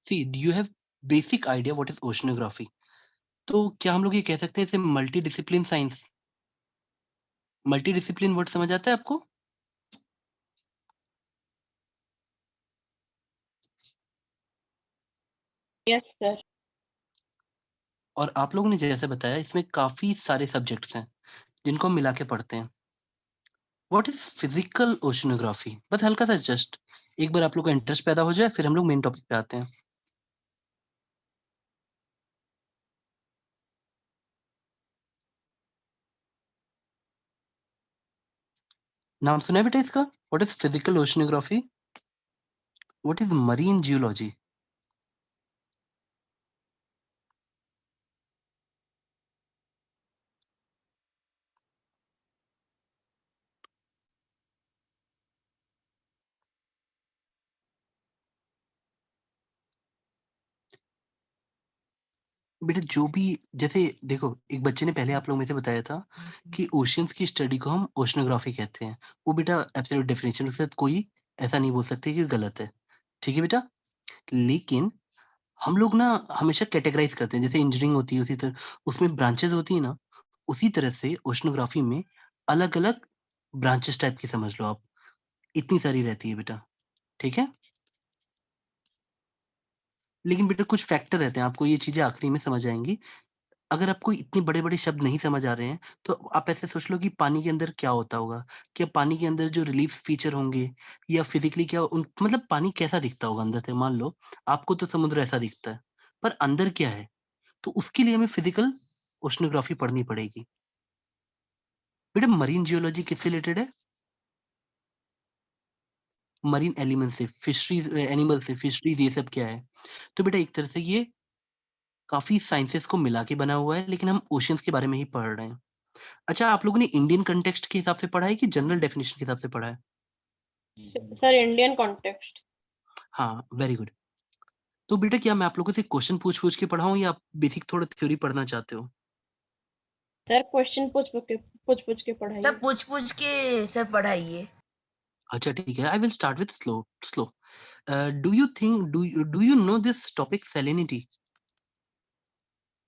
C do you have basic idea what is oceanography? तो क्या हम लोग ये कह सकते हैं इसे multi discipline science? Multi discipline word समझ आता है आपको? Yes sir. और आप लोगों ने जैसे बताया इसमें काफ़ी सारे सब्जेक्ट्स हैं, जिनको हम मिला के पढ़ते हैं। What is physical oceanography? बस हल्का-सा जस्ट एक बार आप लोग का इंटरेस्ट पैदा हो जाए, फिर हम लोग मेन टॉपिक पे आते हैं। नाम सुना है बेटा इसका? What is physical oceanography? What is marine geology? बेटा जो भी जैसे देखो, एक बच्चे ने पहले आप लोगों में से बताया था कि ओशियंस की स्टडी को हम ओशिनोग्राफी कहते हैं। वो बेटा एब्सोल्यूट डेफिनिशन के साथ कोई ऐसा नहीं बोल सकते कि गलत है। ठीक है बेटा? लेकिन हम लोग ना हमेशा कैटेगराइज़ करते हैं, जैसे इंजीनियरिंग होती है उसी तरह उसमें ब्रांचेज़ होती है ना, उसी तरह से ओशिनोग्राफी में अलग-अलग ब्रांचेज़ टाइप की समझ लो आप, इतनी सारी रहती है बेटा, ठीक है? लेकिन बेटा कुछ फैक्टर रहते हैं, आपको ये चीज़ें आखिरी में समझ आएँगी। अगर आपको इतने बड़े-बड़े शब्द नहीं समझ आ रहे हैं, तो आप ऐसे सोच लो कि पानी के अंदर क्या होता होगा? क्या पानी के अंदर जो रिलीफ़ फीचर होंगे या फिज़िकली क्या उन मतलब पानी कैसा दिखता होगा अंदर से? मान लो आपको तो समुद्र ऐसा दिखता है, पर अंदर क्या है? तो उसके लिए हमें फिज़िकल ओशिनोग्राफी पढ़नी पड़ेगी। बेटा मरीन जियोलॉजी किससे रिलेटेड है? मरीन एलिमेंट से, फिशरीज़ एनिमल से, फिशरीज़ ये सब क्या है? तो बेटा एक तरह से ये काफ़ी साइंसेज़ को मिला के बना हुआ है, लेकिन हम ओशियन्स के बारे में ही पढ़ रहे हैं। अच्छा, आप लोगों ने इंडियन कॉन्टेक्स्ट के हिसाब से पढ़ा है कि जनरल डेफिनिशन के हिसाब से पढ़ा है? Sir Indian context. हाँ, वेरी गुड। तो बेटा क्या मैं आप लोगों से क्वेश्चन पूछ-पूछ के पढ़ाऊँ या आप बेसिक थोड़ा थ्योरी पढ़ना चाहते हो? सर क्वेश्चन पूछ-पूछ के सब पढ़ाइए। पूछ-पूछ के सर पढ़ाइए। अच्छा ठीक है, I will start with slow. Do you think do you know this topic salinity?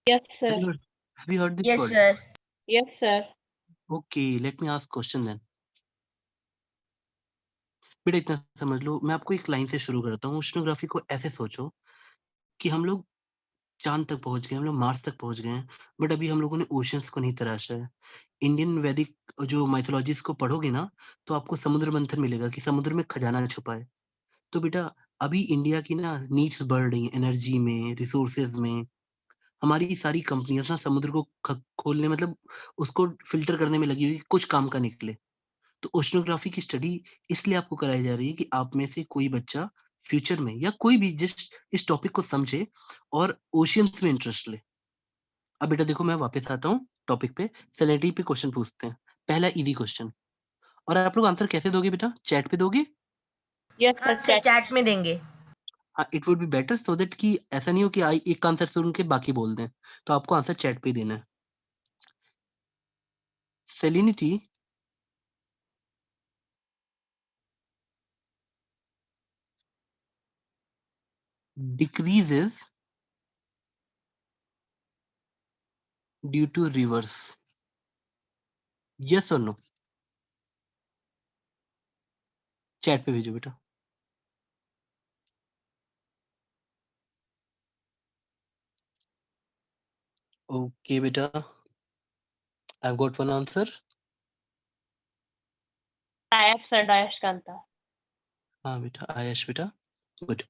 Yes have sir. You have you heard this yes word? Sir. Yes sir. Okay, let me ask question then. बेटा इतना समझ लो, मैं आपको एक line से शुरू करता हूँ। ओशिनोग्राफी को ऐसे सोचो कि हम लोग चाँद तक पहुँच गए, हम लोग मार्स तक पहुँच गए हैं, बट अभी हम लोगों ने ओशियन्स को नहीं तराशा है। इंडियन वैदिक जो माइथोलॉजीज़ को पढ़ोगे ना, तो आपको समुद्र मंथन मिलेगा कि समुद्र में खजाना छुपा है। तो बेटा अभी इंडिया की ना नीड्स बढ़ रही हैं एनर्जी में, रिसोर्सेज़ में। हमारी सारी कंपनियाँ ना समुद्र को ख खोलने मतलब उसको फ़िल्टर करने में लगी हुई है कि कुछ काम का निकले। तो ओशिनोग्राफी की स्टडी इसलिए आपको कराई जा रही है कि आप में से कोई बच्चा फ्यूचर में या कोई भी जिस इस टॉपिक को समझे और ओशियन्स में इंटरेस्ट ले। अब बेटा देखो मैं वापस आता हूँ टॉपिक पे, सैलिनिटी पे क्वेश्चन पूछते हैं। पहला ईज़ी क्वेश्चन और आप लोग आंसर कैसे दोगे बेटा? चैट पे दोगे? यस हाँ सर सर चैट। चैट में देंगे। हाँ, it would be better so that कि ऐसा नहीं हो कि एक का आंसर सुन के बाकी बोल दें। तो आपको आंसर चैट पे ही देना है। Salinity decreases due to rivers. Yes और नो? चैट पे भेजो बेटा। ओके बेटा, I have got one answer. डायश सर, डायश कांता। हाँ बेटा, आयश बेटा, गुड।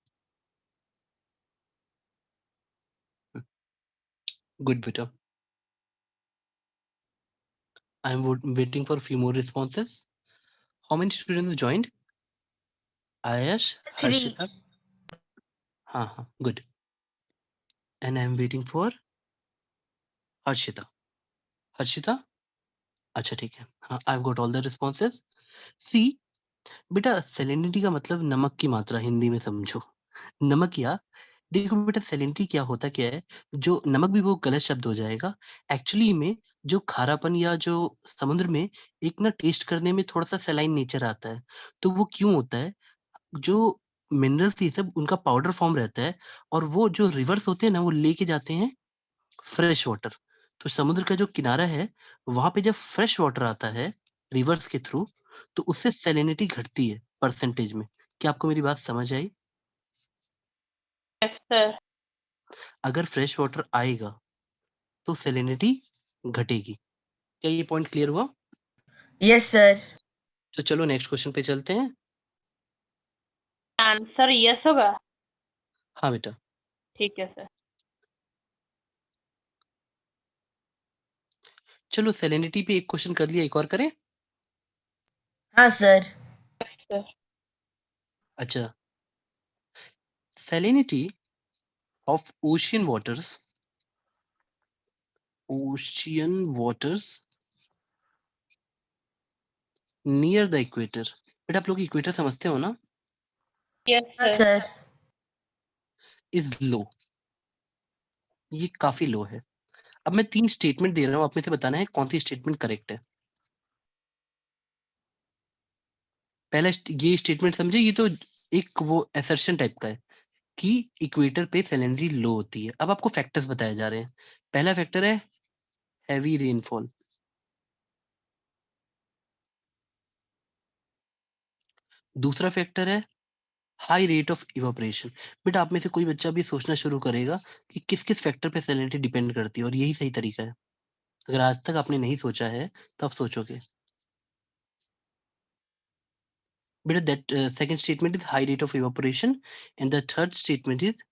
गुड बेटा। I am waiting for few more responses. How many students joined? Ayash, 3। Harshita. हाँ, हाँ, good. And I am waiting for Harshita. Harshita? अच्छा ठीक है। हाँ, I've got all the responses. See, बेटा सैलिनिटी का मतलब नमक की मात्रा हिंदी में समझो। नमक या देखो बेटा सैलिनिटी क्या होता क्या है, जो नमक भी वो गलत शब्द हो जाएगा। एक्चुअली में जो खारापन या जो समुद्र में एक ना टेस्ट करने में थोड़ा-सा सलाइन नेचर आता है। तो वो क्यों होता है? जो मिनरल्स ये सब उनका पाउडर फॉर्म रहता है और वो जो रिवर्स होते हैं ना वो लेके जाते हैं फ्रेश वाटर। तो समुद्र का जो किनारा है वहाँ पे जब फ्रेश वाटर आता है रिवर्स के थ्रू तो उससे सैलिनिटी घटती है परसेंटेज में। क्या आपको मेरी बात समझ आई? Yes sir. अगर फ्रेश वाटर आएगा तो सैलिनिटी घटेगी। क्या ये पॉइंट क्लियर हुआ? Yes sir. तो चलो नेक्स्ट क्वेश्चन पे चलते हैं। आंसर यस होगा। हाँ बेटा। ठीक है सर। चलो सैलिनिटी पे एक क्वेश्चन कर लिया, एक और करें? हाँ सर। सर अच्छा, salinity of ocean waters near the equator। बेटा आप लोग इक्वेटर समझते हो ना? यस हाँ सर। सर। इज लो, ये काफी लो है। अब मैं 3 स्टेटमेंट दे रहा हूँ, आप में से बताना है कौन सी स्टेटमेंट करेक्ट है। पहला ये स्टेटमेंट समझे, ये तो एक वो असर्शन टाइप का है कि इक्वेटर पे सैलिनिटी लो होती है। अब आपको फैक्टर्स बताए जा रहे हैं। पहला फैक्टर है हैवी रेनफॉल। दूसरा फैक्टर है हाई रेट ऑफ इवापोरेशन। बेटा आप में से कोई बच्चा भी सोचना शुरू करेगा कि किस किस फैक्टर पे सैलिनिटी डिपेंड करती है, और यही सही तरीका है। अगर आज तक आपने नहीं सोचा है तो आप सोचोगे। बेटा that second statement is high rate of evaporation and the third statement is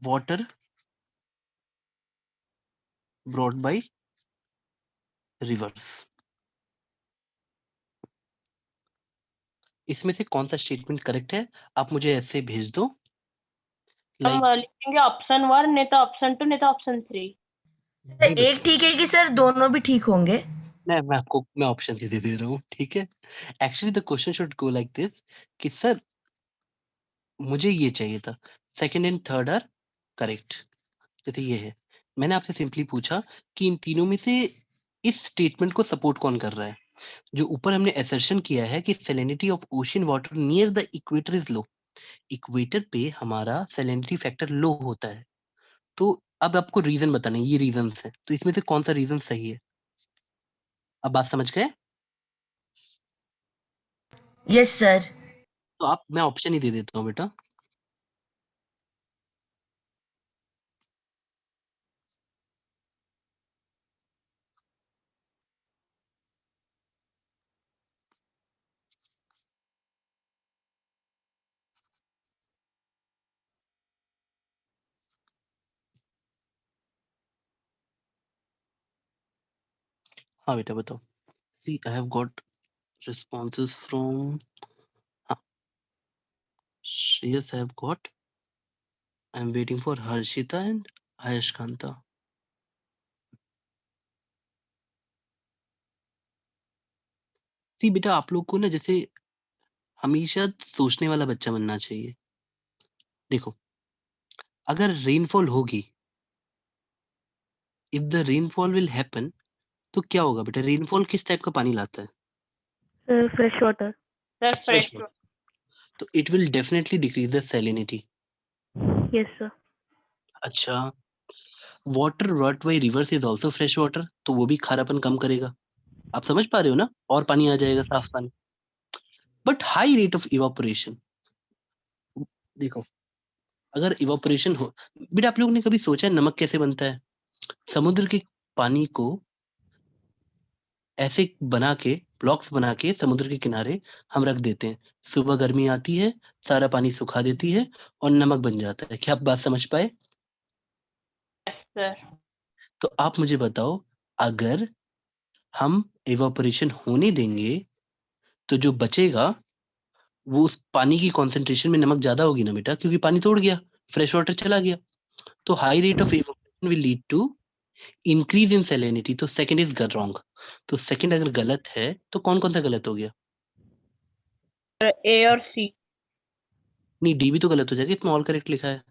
water brought by reverse. इसमें से कौन सा स्टेटमेंट करेक्ट है आप मुझे ऐसे भेज दो। हम लाइक लिखेंगे ऑप्शन 1 नहीं तो ऑप्शन 2 नहीं तो ऑप्शन 3। सर एक ठीक है कि सर दोनों भी ठीक होंगे? मैं आपको मैं ऑप्शन ही दे रहा हूँ, ठीक है? Actually the question should go like this कि सर मुझे ये चाहिए था, second and third are correct. जैसे ये है, मैंने आपसे सिंपली पूछा कि इन तीनों में से इस स्टेटमेंट को सपोर्ट कौन कर रहा है? जो ऊपर हमने असर्शन किया है कि salinity of ocean water near the equator is low. Equator पे हमारा सैलिनिटी फैक्टर लो होता है। तो अब आपको रीजन बताना है, ये रीजंस है, तो इसमें से कौन सा रीजन सही है? अब बात समझ गए? Yes sir. तो आप मैं ऑप्शन ही दे देता हूँ बेटा। हाँ बेटा बताओ। See I have got responses from yes, I have got. I'm waiting for Harshita and Ayashkanta. सी बेटा आप लोग को ना जैसे हमेशा सोचने वाला बच्चा बनना चाहिए। देखो, अगर रेनफॉल होगी, if the rainfall will happen, तो क्या होगा बेटा? रेनफॉल किस टाइप का पानी लाता है? Fresh water. Sir fresh fresh. Water. तो it will definitely decrease the salinity. Yes sir. अच्छा, water brought by rivers is also fresh water, तो वो भी खारापन कम करेगा। आप समझ पा रहे हो ना? और पानी आ जाएगा, साफ पानी। But high rate of evaporation, देखो अगर इवापोरेशन हो, बेटा आप लोगों ने कभी सोचा है नमक कैसे बनता है? समुद्र के पानी को ऐसे बना के, ब्लॉक्स बना के समुद्र के किनारे हम रख देते हैं। सुबह गर्मी आती है, सारा पानी सुखा देती है और नमक बन जाता है। क्या आप बात समझ पाए? सर तो आप मुझे बताओ, अगर हम इवापोरेशन होने देंगे तो जो बचेगा वो उस पानी की कंसंट्रेशन में नमक ज़्यादा होगी ना बेटा, क्योंकि पानी तो उड़ गया, फ्रेश वाटर चला गया। तो high rate of evaporation will lead to increase in salinity. तो सेकंड इज रॉन्ग। तो सेकंड अगर गलत है तो कौन-कौन सा गलत हो गया? ए और सी। नहीं, डी भी तो गलत हो जाएगा, इसमें ऑल करेक्ट लिखा है।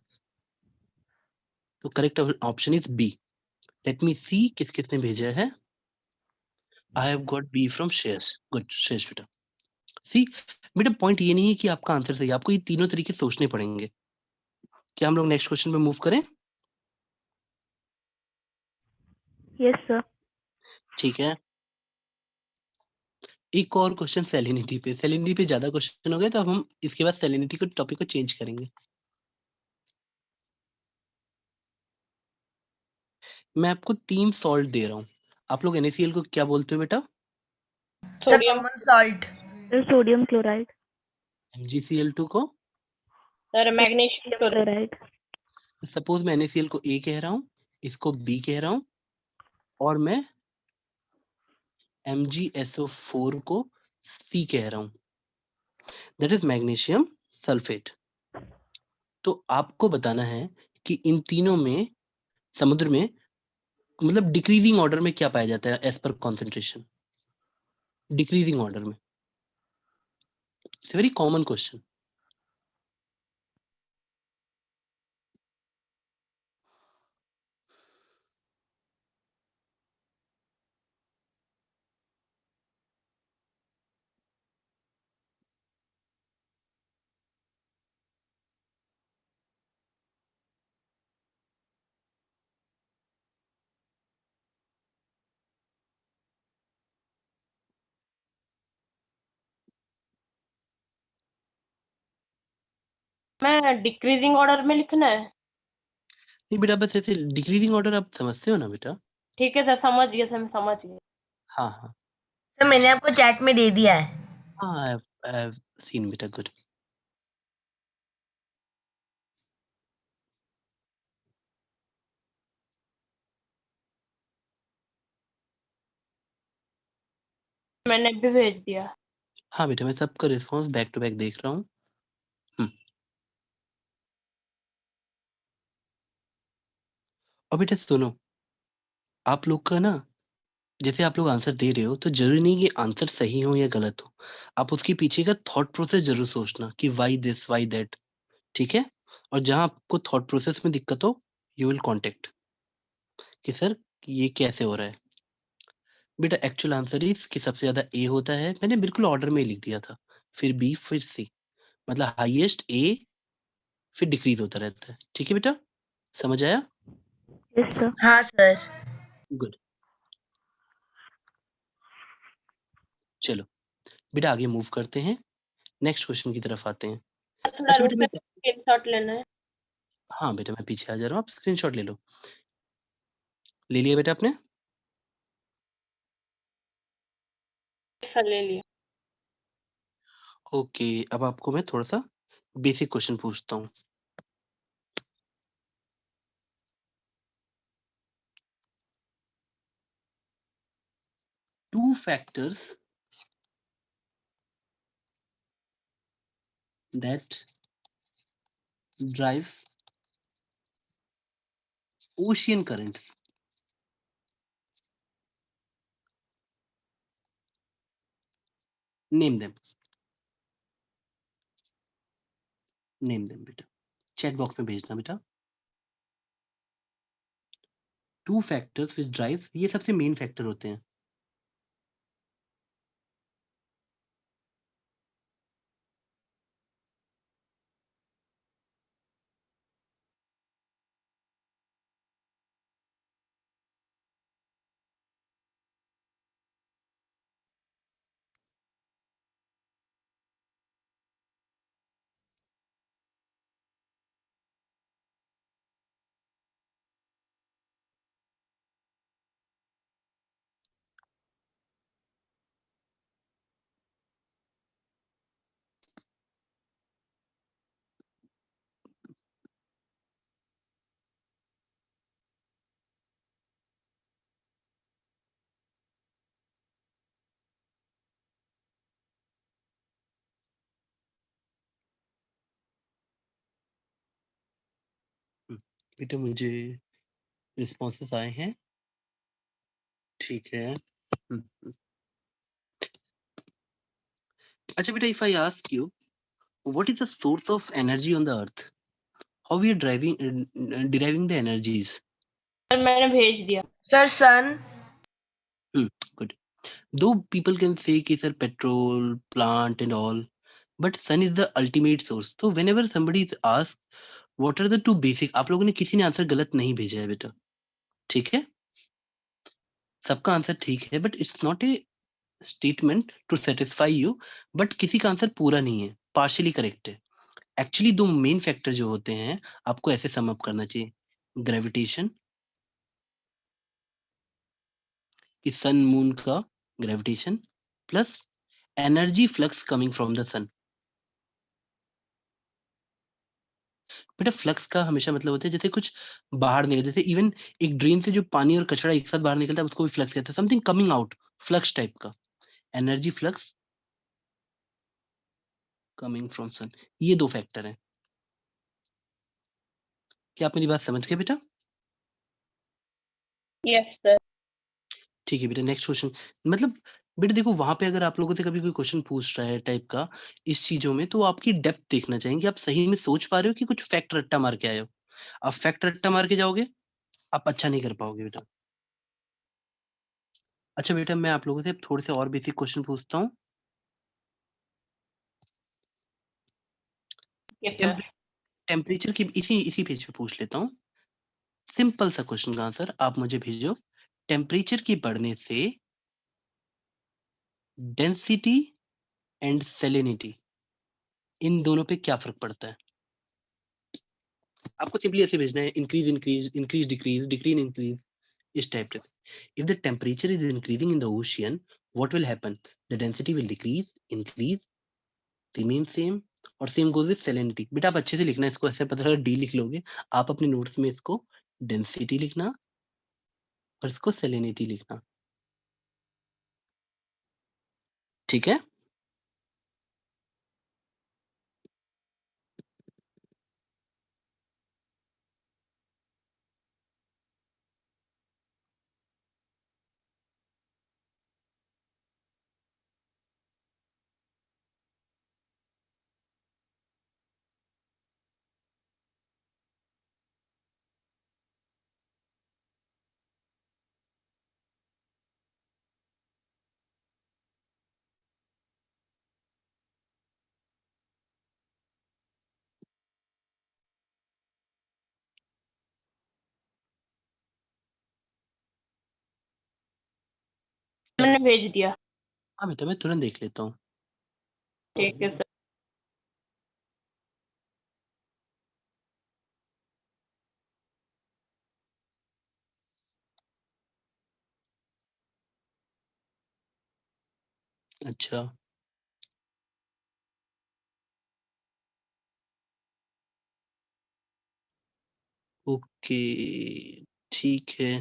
तो correct option is B. Let me see किस-किसने भेजा है। I have got B from Shreyas. Good, Shreyas बेटा। सी बेटा पॉइंट ये नहीं है कि आपका आंसर सही है, आपको ये तीनों तरीके सोचने पड़ेंगे। क्या हम लोग नेक्स्ट क्वेश्चन पे मूव करें? Yes, sir. ठीक है, एक और क्वेश्चन सैलिनिटी पे। सैलिनिटी पे ज्यादा क्वेश्चन हो गए तो अब हम इसके बाद सैलिनिटी को टॉपिक को चेंज करेंगे। मैं आपको 3 सॉल्ट दे रहा हूँ, आप लोग NaCl को क्या बोलते हो बेटा? Sir sodium common salt. Sir, sodium chloride. MgCl2 को? Sir magnesium chloride. Chloride. Suppose मैं NaCl को A कह रहा हूँ, इसको B कह रहा हूँ, और मैं MgSO4 को C कह रहा हूँ, दैट इज मैग्नीशियम सल्फेट। तो आपको बताना है कि इन तीनों में समुद्र में मतलब डिक्रीजिंग ऑर्डर में क्या पाया जाता है as per concentration, decreasing order में। It's very common question. मैं डिक्रीजिंग ऑर्डर में लिखना है? नहीं बेटा, बस ऐसे डिक्रीजिंग ऑर्डर आप समझते हो ना बेटा? ठीक है सर, समझ गया सर, मैं समझ गया। हाँ हाँ सर मैंने आपको चैट में दे दिया है। हाँ, आई हैव सीन बेटा, गुड। मैंने भी भेज दिया। हाँ बेटा, मैं सबका रिस्पॉन्स बैक टू बैक देख रहा हूँ। और बेटा सुनो, आप लोग का ना, जैसे आप लोग आंसर दे रहे हो तो जरूरी नहीं कि आंसर सही हो या गलत हो, आप उसके पीछे का थॉट प्रोसेस जरूर सोचना कि वाई दिस वाई दैट, ठीक है? और जहां आपको थॉट प्रोसेस में दिक्कत हो, यू विल कॉन्टेक्ट कि सर ये कैसे हो रहा है। बेटा एक्चुअल आंसर इज कि सबसे ज्यादा ए होता है, मैंने बिल्कुल ऑर्डर में ही लिख दिया था, फिर बी, फिर सी, मतलब हाईएस्ट ए, फिर डिक्रीज होता रहता है। ठीक है बेटा, समझ आया? Yes, sir. हाँ सर। गुड। चलो बेटा आगे मूव करते हैं, नेक्स्ट क्वेश्चन की तरफ आते हैं। थोड़ा अच्छा रुक बेटा कर मैं, स्क्रीनशॉट लेना है। हाँ बेटा मैं पीछे आ जा रहा हूँ, आप स्क्रीनशॉट ले लो। ले लिया बेटा आपने? सर ले लिया। ओके, अब आपको मैं थोड़ा सा बेसिक क्वेश्चन पूछता हूँ। Two factors that drives ocean currents, name them, name them बेटा, चैट बॉक्स में भेजना बेटा। टू फैक्टर्स विच ड्राइव, ये सबसे मेन फैक्टर होते हैं। बेटा मुझे रिस्पॉन्सेस आए हैं, ठीक है। अच्छा बेटा, if I ask you what is the source of energy on the earth, how we are driving deriving the energies? Sir मैंने भेज दिया। Sir sun. Good. Though people can say कि sir petrol, plant and all, but sun is the ultimate source. So whenever somebody is asked what are the two basic, आप लोगों ने किसी ने answer गलत नहीं भेजा है बेटा, ठीक है? सबका आंसर ठीक है, but it's not a statement to satisfy you, but किसी का आंसर पूरा नहीं है, पार्शियली करेक्ट है। एक्चुअली 2 मेन फैक्टर जो होते हैं, आपको ऐसे सम अप करना चाहिए। ग्रेविटेशन, कि सन मून का gravitation plus energy flux coming from the sun. बेटा फ्लक्स का हमेशा मतलब होता है जैसे कुछ बाहर निकल, जैसे इवन एक ड्रेन से जो पानी और कचरा एक साथ बाहर निकलता है उसको भी फ्लक्स कहते हैं, something coming out, flux type का। Energy flux coming from sun, ये 2 फैक्टर हैं। क्या आप मेरी बात समझ गए बेटा? Yes sir. ठीक है बेटा, नेक्स्ट क्वेश्चन। मतलब बेटा देखो वहाँ पे अगर आप लोगों से कभी कोई क्वेश्चन पूछ रहा है टाइप का इस चीज़ों में, तो आपकी डेप्थ देखना चाहिए कि आप सही में सोच पा रहे हो कि कुछ फैक्ट रट्टा मार के आए हो। आप फैक्ट रट्टा मार के जाओगे, आप अच्छा नहीं कर पाओगे बेटा। अच्छा बेटा, मैं आप लोगों से अब थोड़े से और बेसिक क्वेश्चन पूछता हूँ। Yes temp sir. टेम्परेचर की इसी इसी पेज पे पूछ लेता हूँ। सिंपल सा क्वेश्चन का आंसर आप मुझे भेजो। टेम्परेचर के बढ़ने से डेंसिटी एंड सैलिनिटी, इन दोनों पे क्या फ़र्क पड़ता है? आपको सिंपली ऐसे भेजना है, increase increase, increase decrease, decrease increase, इस टाइप से। If the temperature is increasing in the ocean, what will happen? The density will decrease, increase, remain same, और सेम गोज़ विथ सैलिनिटी। बेटा आप अच्छे से लिखना इसको, ऐसे पता लगा डी लिख लोगे। आप अपने नोट्स में इसको डेंसिटी लिखना और इसको सैलिनिटी लिखना। ठीक है? मैंने भेज दिया। हाँ बेटा, मैं तुरंत देख लेता हूँ। ठीक है सर। अच्छा। ओके, ठीक है।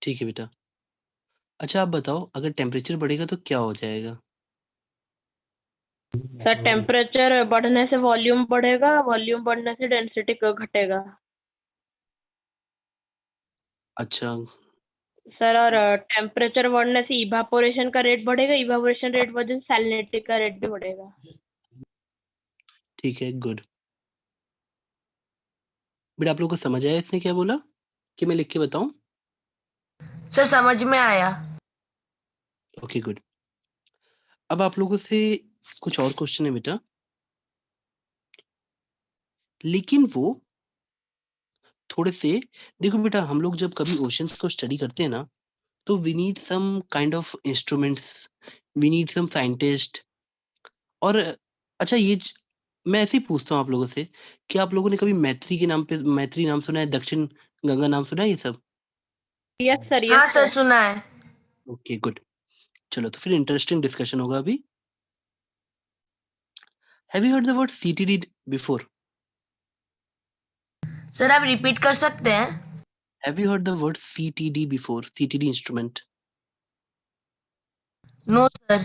ठीक है बेटा। अच्छा आप बताओ, अगर टेम्परेचर बढ़ेगा तो क्या हो जाएगा? सर टेम्परेचर बढ़ने से वॉल्यूम बढ़ेगा, वॉल्यूम बढ़ने से डेंसिटी घटेगा। अच्छा, सर और टेम्परेचर बढ़ने से इवापोरेशन का रेट बढ़ेगा, इवापोरेशन रेट वजह से सैलिनिटी का रेट भी बढ़ेगा। ठीक है, गुड। बेटा आप लोगों को समझ आया इसने क्या बोला? कि मैं लिख के बताऊँ? सर समझ में आया। Okay, good. अब आप लोगों से कुछ और क्वेश्चन है बेटा, लेकिन वो थोड़े से, देखो बेटा हम लोग जब कभी ओशंस को स्टडी करते हैं ना, तो we need some kind of instruments, we need some scientist. और अच्छा मैं ऐसे ही पूछता हूँ आप लोगों से, कि आप लोगों ने कभी मैत्री नाम सुना है, दक्षिण गंगा नाम सुना है ये सब? यस सर, हाँ यस सर सर। सुना है। Okay, good. चलो तो फिर इंटरेस्टिंग डिस्कशन होगा अभी। Have you heard the word CTD before? Sir आप रिपीट कर सकते हैं? Have you heard the word CTD before? CTD instrument. No sir.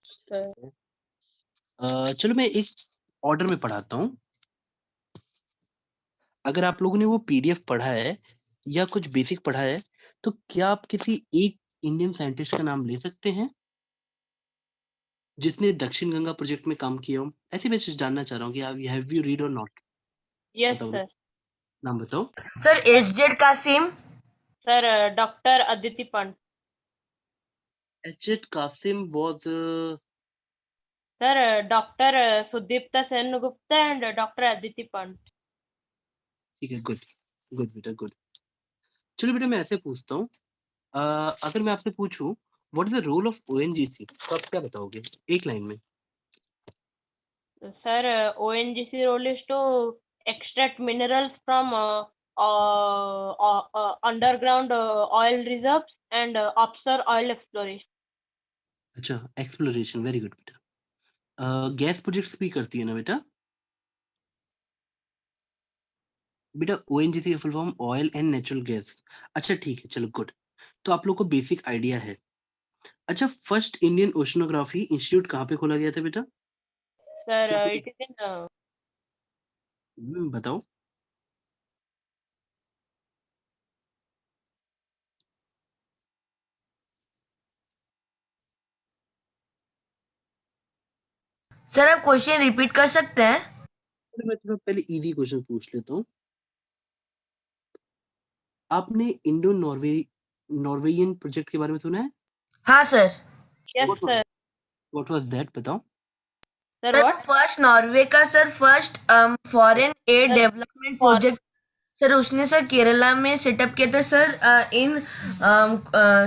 Sir चलो मैं एक ऑर्डर में पढ़ाता हूँ। अगर आप लोगों ने वो पीडीएफ पढ़ा है या कुछ बेसिक पढ़ा है, तो क्या आप किसी एक इंडियन साइंटिस्ट का नाम ले सकते हैं जिसने दक्षिण गंगा प्रोजेक्ट में काम किया हो? ऐसे मैं जानना चाह रहा हूँ कि have you read or not? Yes बताओ सर। नाम बताओ। Sir S Z Qasim. Sir doctor Aditi Pant. एचेट Qasim was sir doctor Sudipta Sengupta and doctor Aditi Pant. ठीक है, गुड गुड बेटा, गुड। चलो बेटा, मैं ऐसे पूछता हूँ, अगर मैं आपसे पूछूं what is the role of ONGC, तो आप क्या बताओगे एक लाइन में? Sir, ONGC role is to extract minerals from underground oil reserves and offshore oil exploration. अच्छा, एक्सप्लोरेशन, वेरी गुड बेटा। गैस प्रोजेक्ट्स भी करती है ना बेटा? बेटा ओएनजीसी का full form oil and natural gas. अच्छा ठीक है, चलो गुड। तो आप लोग को बेसिक आइडिया है। अच्छा, फर्स्ट इंडियन ओशनोग्राफी इंस्टीट्यूट कहाँ पे खोला गया था बेटा? Sir, क्या it is in बताओ। सर आप क्वेश्चन रिपीट कर सकते हैं? चलो मैं थोड़ा पहले इजी क्वेश्चन पूछ लेता हूँ। आपने इंडो नॉर्वे नॉर्वेजियन प्रोजेक्ट के बारे में सुना है? हाँ sir. yes, sir. What was that, बताओ। Sir, सर वो what? फर्स्ट नॉर्वे का sir first foreign add Sir, development for project. Sir उसने सर केरला में सेटअप किया था सर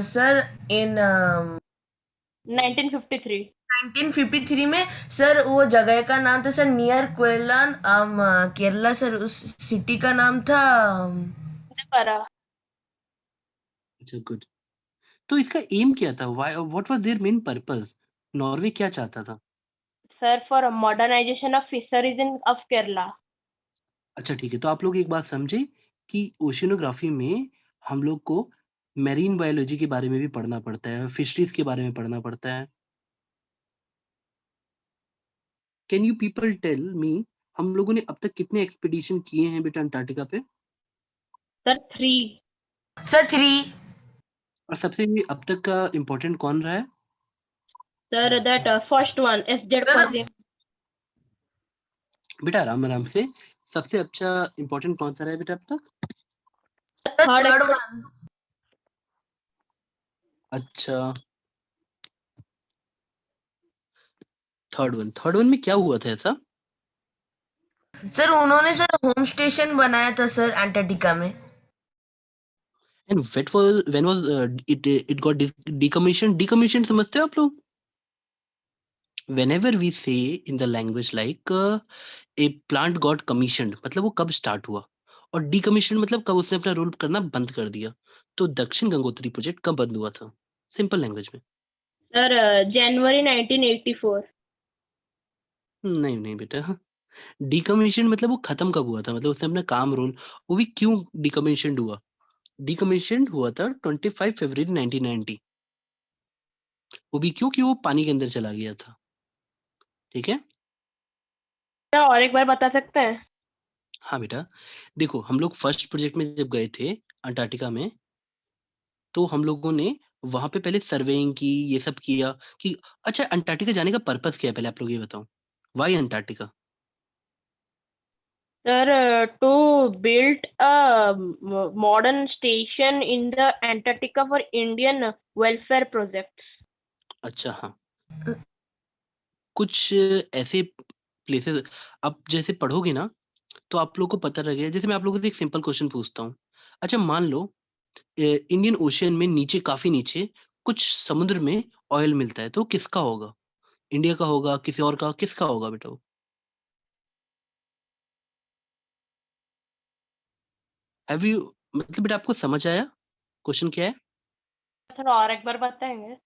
सर इन 1953. 1953 में। सर वो जगह का नाम था सर नियर क्वेलान केरला। सर उस सिटी का नाम था Para. अच्छा गुड। तो इसका एम क्या था? Why, what was their main purpose? Norway क्या चाहता था? Sir, for modernization of fisheries in of Kerala. अच्छा ठीक है, तो आप लोग एक बात समझे कि ओशिनोग्राफी में हम लोग को मैरीन बायोलॉजी के बारे में भी पढ़ना पड़ता है, फिशरीज के बारे में पढ़ना पड़ता है। Can you people tell me, हम लोगों ने अब तक कितने एक्सपीडिशन किए हैं बेटा अंटार्कटिका पे? Sir, 3. सर 3। और सबसे अब तक का इम्पोर्टेंट कौन रहा है? Sir, that first one, SZ sir Kazim. बेटा आराम आराम से, सबसे अच्छा इम्पोर्टेंट कौन सा रहा है बेटा अब तक? Third third expedition. वन। अच्छा, थर्ड वन में क्या हुआ था ऐसा? सर उन्होंने सर होम स्टेशन बनाया था सर अंटार्कटिका में। And when was it got decommission समझते हो आप लोग? whenever we say in the language like a plant got commissioned, मतलब वो कब स्टार्ट हुआ, और decommissioned मतलब कब उसने अपना रोल करना बंद कर दिया। तो दक्षिण गंगोत्री प्रोजेक्ट कब बंद हुआ था, सिंपल लैंग्वेज में? Sir, January 1984. नहीं नहीं बेटा, डिकमीशन मतलब वो खत्म कब हुआ था, मतलब उसने अपना काम रोल, वो भी क्यों डिकमीशन हुआ? डिकमीशन हुआ था 25 फरवरी 1990। वो भी क्यों, कि वो पानी के अंदर चला गया था। ठीक है। क्या और एक बार बता सकते हैं? हाँ बेटा, देखो हम लोग फर्स्ट प्रोजेक्ट में जब गए थे अंटार्कटिका में, तो हम लोगों ने वहाँ पे पहले सर्वेइंग की, ये सब किया कि अच्छा अंटार्कटिका जाने का पर्पस क्या है, पहले आप लोग ये बताओ। Why Antarctica? Sir, to build a modern station in the Antarctica for Indian welfare projects. अच्छा हाँ, कुछ ऐसे प्लेसेस आप जैसे पढ़ोगे ना, तो आप लोग को पता लगेगा। जैसे मैं आप लोगों से एक सिंपल क्वेश्चन पूछता हूँ। अच्छा मान लो इंडियन ओशियन में नीचे, काफ़ी नीचे कुछ समुद्र में ऑयल मिलता है, तो किसका होगा? इंडिया का होगा, किसी और का, किसका होगा बेटा वो? हैव यू, मतलब बेटा आपको समझ आया क्वेश्चन क्या है? सर और एक बार बताएंगे?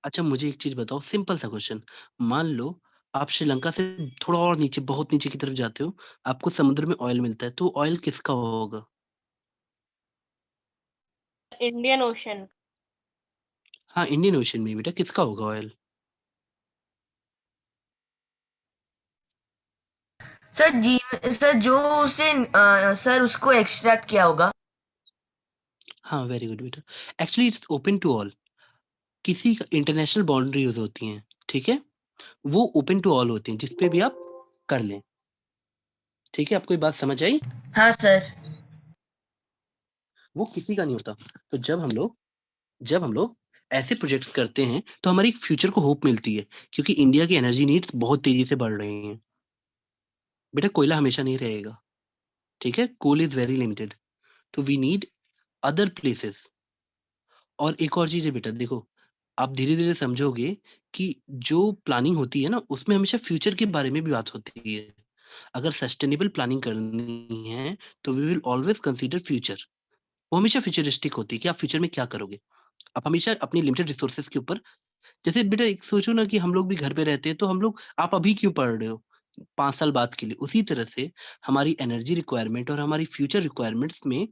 अच्छा मुझे एक चीज़ बताओ, सिंपल सा क्वेश्चन। मान लो आप श्रीलंका से थोड़ा और नीचे, बहुत नीचे की तरफ जाते हो, आपको समुद्र में ऑयल मिलता है, तो ऑयल किसका होगा? Indian ocean. हाँ, इंडियन ओशन में बेटा किसका होगा ऑयल? सर जी। सर जो उसे सर उसको एक्सट्रैक्ट किया होगा। हाँ, वेरी गुड बेटा। Actually it's open to all. किसी का इंटरनेशनल बाउंड्रीज़ होती हैं, ठीक है? वो ओपन टू ऑल होती हैं, जिस पे भी आप कर लें। ठीक है, आपको ये बात समझ आई? हाँ सर। वो किसी का नहीं होता। तो जब हम लोग ऐसे प्रोजेक्ट्स करते हैं, तो हमारी फ्यूचर को होप मिलती है, क्योंकि इंडिया की एनर्जी नीड्स बहुत तेज़ी से बढ़ रही हैं। बेटा कोयला हमेशा नहीं रहेगा, ठीक है? कोल इज़ वेरी लिमिटेड, तो वी नीड अदर प्लेसेस। और एक और चीज़ है बेटा, देखो, आप धीरे-धीरे समझोगे कि जो प्लानिंग होती है ना, उसमें हमेशा फ्यूचर के बारे में भी बात होती है। अगर सस्टेनेबल प्लानिंग करनी है, तो we will always consider future. वो हमेशा फ्यूचरिस्टिक होती है कि आप फ्यूचर में क्या करोगे? आप हमेशा अपनी लिमिटेड रिसोर्सेज़ के ऊपर, जैसे बेटा एक सोचो ना कि हम लोग भी घर पे रहते हैं, तो हम लोग, आप अभी क्यों पढ़ रहे हो? 5 साल बाद के लिए। उसी तरह से हमारी एनर्जी रिक्वायरमेंट और हमारी फ्यूचर रिक्वायरमेंट्स में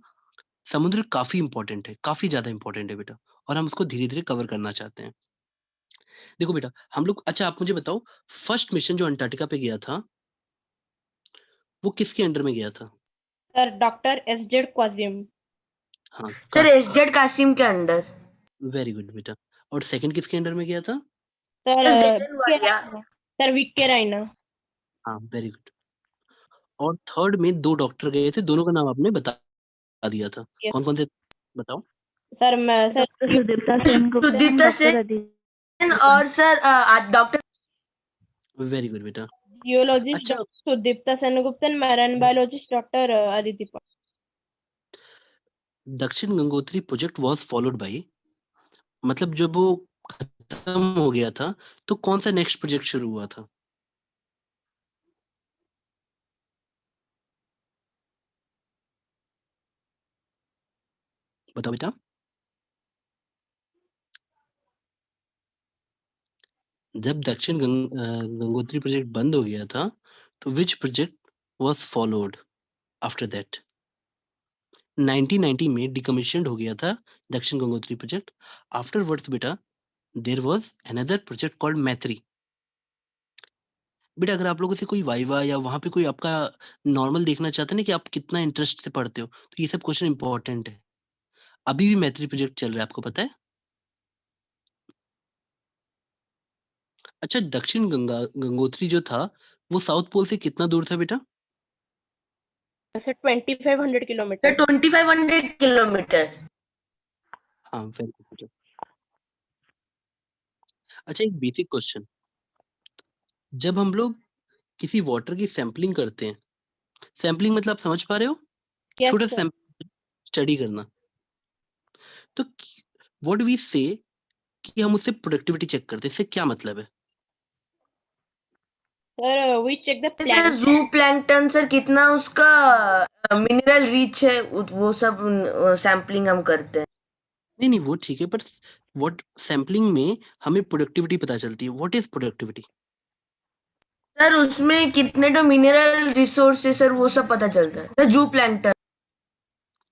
समुद्र काफ़ी इम्पोर्टेंट है, काफ़ी ज़्यादा इम्पोर्टेंट है बेटा, और हम उसको धीरे-धीरे कवर करना चाहते हैं। देखो बेटा, हम लोग, अच्छा आप मुझे बताओ, फर्स्ट मिशन जो अंटार्कटिका पे गया था, वो किसके अंडर में गया था? Sir doctor S Z Qasim. हाँ, सर एसजेड कासिम के अंडर। वेरी गुड बेटा। और सेकंड किसके अंडर में गया था? सर जेडन वाडिया। सर विक्के राइना। हाँ, वेरी गुड। और थर्ड में 2 डॉक्टर गए थे, दोनों का नाम आपने बता दिया था। Yes. कौन-कौन थे? बताओ। सर मैं sir doctor Sudipta Sengupta and Sudipta doctor Sen Aditi और सर डॉक्टर वेरी गुड बेटा। जियोलॉजिस्ट अच्छा, डॉक्टर सुदीप्ता सेनगुप्तन, marine biologist doctor Aditi Pal. Dakshin Gangotri project was followed by, मतलब जब वो खत्म हो गया था, तो कौन-सा नेक्स्ट प्रोजेक्ट शुरू हुआ था? बताओ बेटा। जब गंगोत्री प्रोजेक्ट बंद हो गया था, तो which project was followed after that? 1990 में डिकमीशन्ड हो गया था दक्षिण गंगोत्री प्रोजेक्ट। आफ्टरवर्ड्स बेटा, there was another project called Maitri. बेटा अगर आप लोगों से कोई वाइवा या वहाँ पे कोई आपका नॉर्मल देखना चाहता है ना कि आप कितना इंटरेस्ट से पढ़ते हो, तो ये सब क्वेश्चन इम्पोर्टेंट है। अभी भी मैत्री प्रोजेक्ट चल रहा है, आपको पता है? अच्छा, दक्षिण गंगोत्री जो था, वो साउथ पोल से कितना दूर था बेटा? Sir 2500 sir kilometre. 2500 किलोमीटर। हाँ, वेरी गुड बेटा। अच्छा, एक बेसिक क्वेश्चन, जब हम लोग किसी वाटर की सैंपलिंग करते हैं, सैंपलिंग मतलब आप समझ पा रहे हो? यस छोटा सर। सैंपल स्टडी करना। तो व्हाट वी से कि हम उससे प्रोडक्टिविटी चेक करते हैं, इससे क्या मतलब है? Sir we check the sir plant. Zooplankton sir कितना उसका मिनरल रिच है, वो सब सैम्पलिंग हम करते हैं। नहीं, नहीं, वो ठीक है, पर व्हाट सैंपलिंग में हमें प्रोडक्टिविटी पता चलती है। What is productivity? सर उसमें कितने तो मिनरल रिसोर्स है सर, वो सब पता चलता है सर जू प्लैंकटन।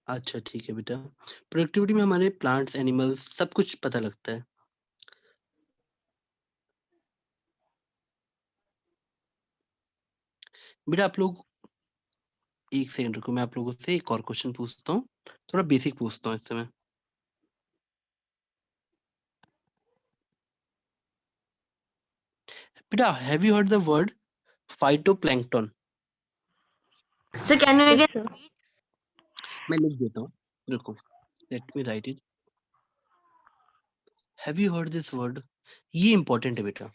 अच्छा, ठीक है बेटा। प्रोडक्टिविटी में हमारे प्लांट्स, एनिमल्स सब कुछ पता लगता है। बेटा आप लोग 1 सेकंड रुको, मैं आप लोगों से एक और क्वेश्चन पूछता हूँ। थोड़ा बेसिक पूछता हूँ इस समय। बेटा have you heard the word phytoplankton? Sir can you yes again? Sir मैं लिख देता हूँ, रुको, let me right it. Have you heard this word? ये इंपॉर्टेंट है बेटा।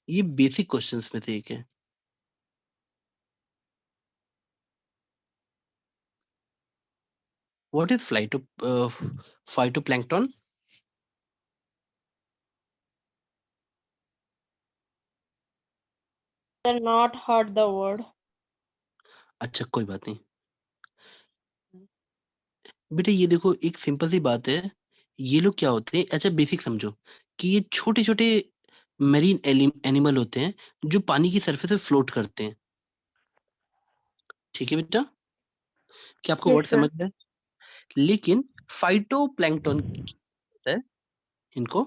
ये बेसिक क्वेश्चंस में से एक है। What is phytoplankton? Sir not heard the word. अच्छा, कोई बात नहीं। बेटा ये देखो, एक सिंपल सी बात है, ये लोग क्या होते हैं, अच्छा बेसिक समझो, कि ये छोटे-छोटे मैरीन एनिमल होते हैं, जो पानी की सरफेस पे फ्लोट करते हैं। ठीक है बेटा? क्या आपको यस वर्ड सर समझ में आया? लेकिन फाइटोप्लैंक्टन होता है इनको,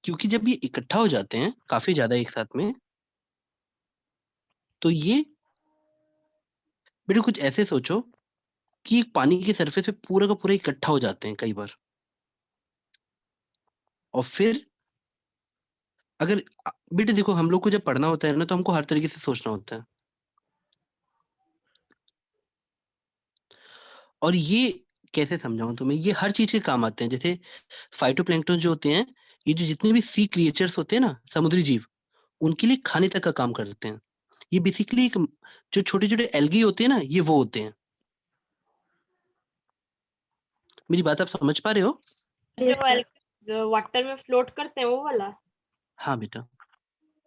क्योंकि जब ये इकट्ठा हो जाते हैं काफ़ी ज़्यादा एक साथ में, तो ये, बेटा कुछ ऐसे सोचो कि पानी की सरफेस पे पूरा का पूरा इकट्ठा हो जाते हैं कई बार, और फिर अगर बेटे देखो, हम लोग को जब पढ़ना होता है ना, तो हमको हर तरीके से सोचना होता है, और ये कैसे समझाऊं तुम्हें, ये हर चीज के काम आते हैं। जैसे फाइटोप्लैंक्टन जो होते हैं, ये जो जितने भी सी क्रिएचर्स होते हैं ना, समुद्री जीव, उनके लिए खाने तक का काम करते हैं। ये बेसिकली एक, जो छोटे छोटे एल्गी होते हैं ना, ये वो होते हैं। मेरी बात आप समझ पा रहे हो? जो जो वाटर में फ्लोट करते हैं वो वाला। हाँ बेटा।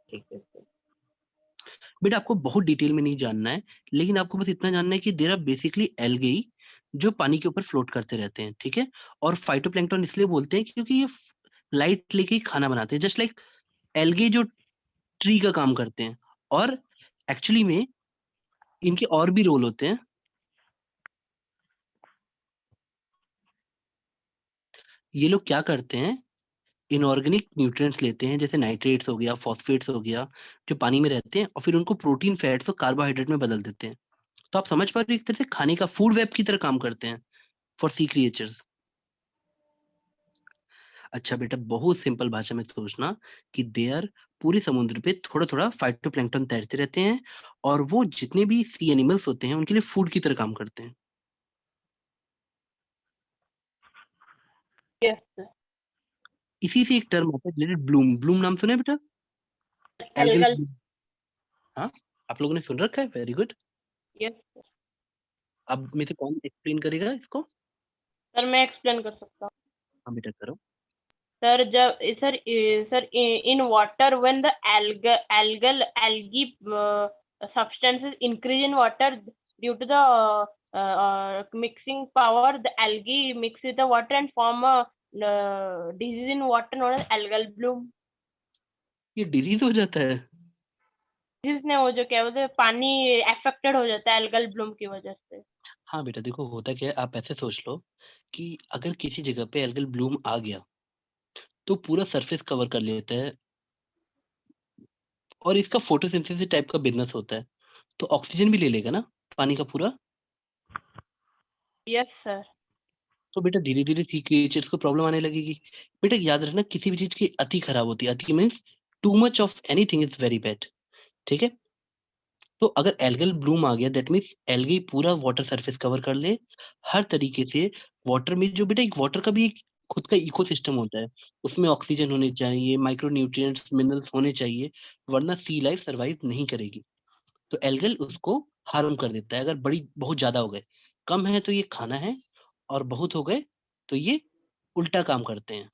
ठीक है सर। बेटा आपको बहुत डिटेल में नहीं जानना है, लेकिन आपको बस इतना जानना है कि देर आर बेसिकली एल्गी जो पानी के ऊपर फ्लोट करते रहते हैं, ठीक है। और फाइटोप्लैंक्टन इसलिए बोलते हैं क्योंकि ये लाइट लेके ही खाना बनाते हैं, जस्ट लाइक एल्गी जो ट्री का काम करते हैं। और एक्चुअली में इनके और भी रोल होते हैं। ये लोग क्या करते हैं, इनऑर्गेनिक न्यूट्रिएंट्स लेते हैं, जैसे नाइट्रेट्स हो गया, फॉस्फेट्स हो गया, जो पानी में रहते हैं, और फिर उनको प्रोटीन, फैट्स और कार्बोहाइड्रेट में बदल देते हैं। तो आप समझ पा रहे हो, एक तरह से खाने का फूड वेब की तरह काम करते हैं फॉर सी क्रिएचर्स। अच्छा बेटा, बहुत सिंपल भाषा में सोचना कि देयर पूरे समुद्र पे थोड़ा थोड़ा फाइटोप्लैंक्टन तैरते रहते हैं, और वो जितने भी सी एनिमल्स होते हैं उनके लिए फूड की तरह काम करते हैं। Yes sir. इसी से एक टर्म आता है रिलेटेड, ब्लूम। ब्लूम नाम सुना है बेटा? Algal algal. ब्लूम। हाँ, आप लोगों ने सुन रखा है, वेरी गुड। यस अब में से कौन एक्सप्लेन करेगा इसको? सर, मैं एक्सप्लेन कर सकता हूँ। हाँ बेटा करो। सर जब sir in water when the algae substances increase in water due to the mixing power, the algae mix with the water and form a disease in water known as algal bloom. ये disease हो जाता है? जिसने वो जो क्या बोलते हैं, पानी अफेक्टेड हो जाता है एल्गल ब्लूम की वजह से। हाँ बेटा देखो, होता क्या है, आप ऐसे सोच लो कि अगर किसी जगह पे एल्गल ब्लूम आ गया, तो पूरा सरफेस कवर कर लेता है, और इसका फोटोसिंथेसिस टाइप का बिजनेस होता है, तो ऑक्सीजन भी ले लेगा ना पानी का पूरा। Yes sir. तो बेटा धीरे धीरे सी क्रिएचर्स को प्रॉब्लम आने लगेगी। बेटा याद रखना, किसी भी चीज की अति खराब होती है। अति means too much of anything is very bad, ठीक है। तो अगर एल्गल ब्लूम आ गया, दैट मीन्स एल्गी पूरा वाटर सरफेस कवर कर ले हर तरीके से। वाटर में जो बेटा, एक वाटर का भी एक खुद का इकोसिस्टम होता है, उसमें ऑक्सीजन होने चाहिए, माइक्रो न्यूट्रिएंट्स, मिनरल्स होने चाहिए, वरना सी लाइफ सरवाइव नहीं करेगी। तो एल्गल उसको हार्म कर देता है, अगर बड़ी बहुत ज्यादा हो गए। कम है तो ये खाना है, और बहुत हो गए तो ये उल्टा काम करते हैं।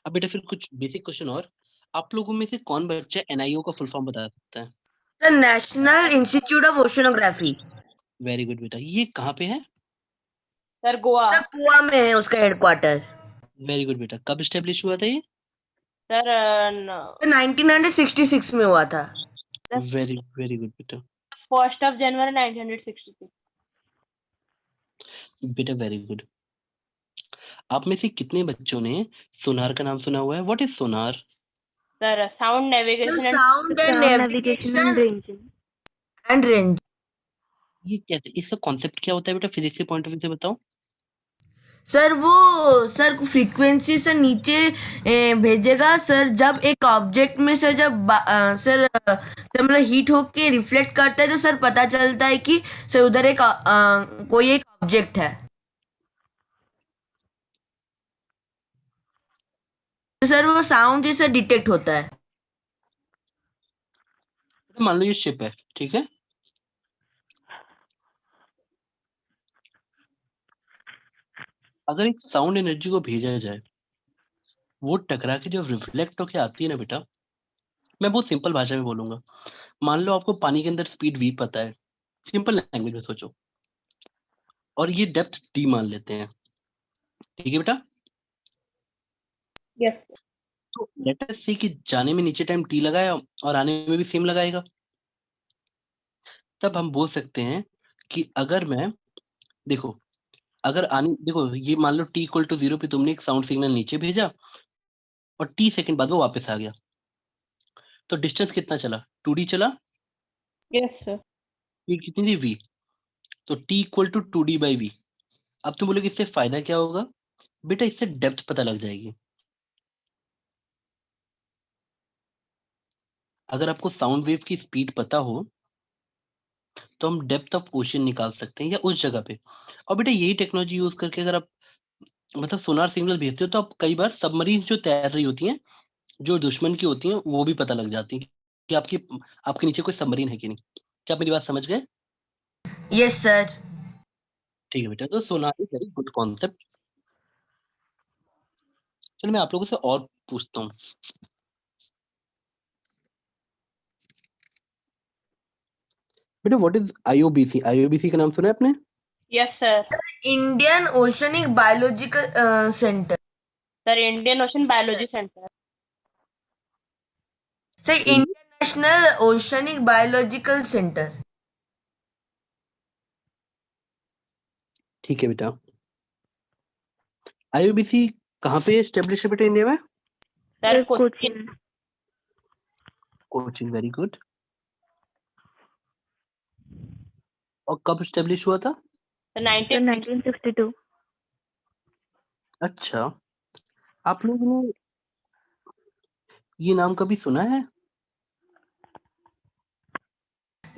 अब बेटा फिर कुछ बेसिक क्वेश्चन और, आप लोगों में से कौन बच्चा एनआईओ का फुल फॉर्म बता सकता है? The national institute of oceanography. Very good बेटा, ये कहाँ पे है? सर गोवा। सर गोवा में है उसका हेडक्वार्टर। वेरी गुड बेटा, कब स्टेब्लिश हुआ था ये? सर 1966 में हुआ था। वेरी वेरी गुड बेटा। 1st of January 1966। बेटा वेरी गुड। आप में से कितने बच्चों ने सोनार का नाम सुना हुआ है? What is Sonar? Sir sound navigation and sound and Sound navigation and navigation ranging. And range. ये कैसे, इसका कॉन्सेप्ट क्या होता है बेटा, फिजिक्स के पॉइंट ऑफ व्यू से बताओ। सर वो सर फ्रीक्वेंसी से नीचे भेजेगा सर, जब एक ऑब्जेक्ट में सर जब सर मतलब हीट होके रिफ्लेक्ट करता है, तो सर पता चलता है कि सर उधर एक कोई एक ऑब्जेक्ट है। तो सर वो साउंड जैसा डिटेक्ट होता है। मान लो ये शिप है, ठीक है। अगर एक साउंड एनर्जी को भेजा जाए, वो टकरा के जब रिफ्लेक्ट होके आती है ना बेटा, मैं बहुत सिंपल भाषा में बोलूंगा। मान लो आपको पानी के अंदर स्पीड v पता है, सिंपल लैंग्वेज में सोचो, और ये डेप्थ d मान लेते हैं, ठीक है बेटा। यस तो लेट अस से कि जाने में नीचे टाइम t लगाया और आने में भी सेम लगाएगा, तब हम बोल सकते हैं कि अगर मैं, देखो, अगर आने, देखो ये मान लो t इक्वल टू 0 पे तुमने एक साउंड सिग्नल नीचे भेजा, और t सेकंड बाद वो वापस आ गया, तो डिस्टेंस कितना चला? 2d चला। Yes sir. ये कितनी थी? v। तो t equal to 2d by v। अब तुम बोलोगे इससे फायदा क्या होगा? बेटा इससे डेप्थ पता लग जाएगी। अगर आपको साउंड वेव की स्पीड पता हो, तो हम डेप्थ ऑफ ओशन निकाल सकते हैं या उस जगह पे। और बेटा यही टेक्नोलॉजी यूज़ करके अगर आप मतलब सोनार सिग्नल भेजते हो, तो आप कई बार सबमरीन जो तैर रही होती हैं, जो दुश्मन की होती हैं, वो भी पता लग जाती हैं कि आपके नीचे कोई सबमरीन है कि नहीं। क्या आप मेरी बात समझ गए? Yes sir. ठीक है बेटा, तो सोनार इज़ वेरी गुड कॉन्सेप्ट। चलो मैं आप लोगों से और पूछता हूँ। बेटा व्हाट इज़ आईओबीसी? आईओबीसी का नाम सुना है आपने? Yes, sir. Indian oceanic biological centre. Sir, Indian Ocean Biology Center. Sir Indian national oceanic biological centre. ठीक है बेटा। आईओबीसी कहाँ पे एस्टेब्लिश है बेटा इंडिया में? Sir, sir Cochin. Cochin. Cochin, very good. और कब एस्टेब्लिश हुआ था? Sir, sir 1962। अच्छा, आप लोगों ने ये नाम कभी सुना है?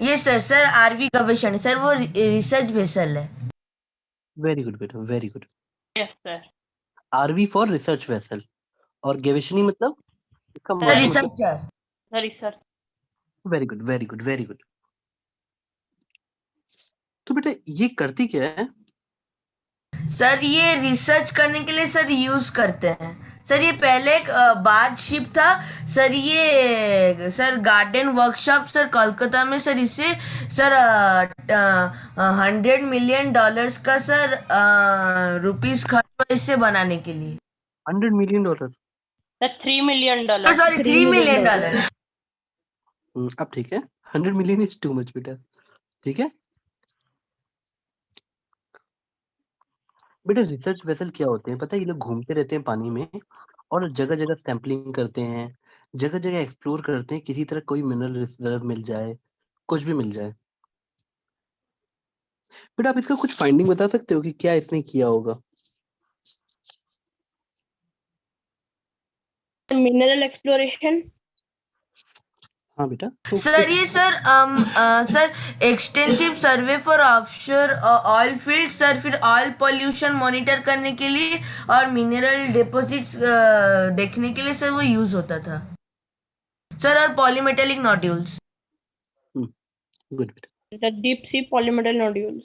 Yes sir. Sir R V Gaveshan sir वो रिसर्च वेसल है। वेरी गुड बेटा, very good. Yes, sir. R V for research vessel. और गवेषणी मतलब इसका सर मतलब researcher. Sir, sir. Very good, very good, very good. तो बेटा ये करती क्या है? सर ये रिसर्च करने के लिए सर यूज करते हैं। सर ये पहले एक बार्ज शिप था। सर ये sir garden workshop sir Kolkata में सर इसे सर 100 मिलियन डॉलर्स का सर रुपीस खर्च हुआ इसे बनाने के लिए। $100 million. Sir, $3 million. Sorry 3 3 million million dollar. Dollar. अब ठीक है। 100 मिलियन इज टू मच बेटा। ठीक है बेटा, रिसर्च वेसल क्या होते हैं पता है? ये लोग घूमते रहते हैं पानी में और जगह जगह सैंपलिंग करते हैं, जगह जगह एक्सप्लोर करते हैं, किसी तरह कोई मिनरल रिजर्व मिल जाए, कुछ भी मिल जाए। बेटा आप इसका कुछ फाइंडिंग बता सकते हो कि क्या इसने किया होगा? Mineral exploration. हाँ बेटा, तो सर ये sir extensive survey for offshore oil field sir फिर ऑयल पोल्यूशन मॉनिटर करने के लिए और मिनरल डिपॉजिट्स देखने के लिए सर वो यूज होता था सर। और पॉलीमेटेलिक नोड्यूल्स। गुड बेटा। The deep sea polymetal nodules.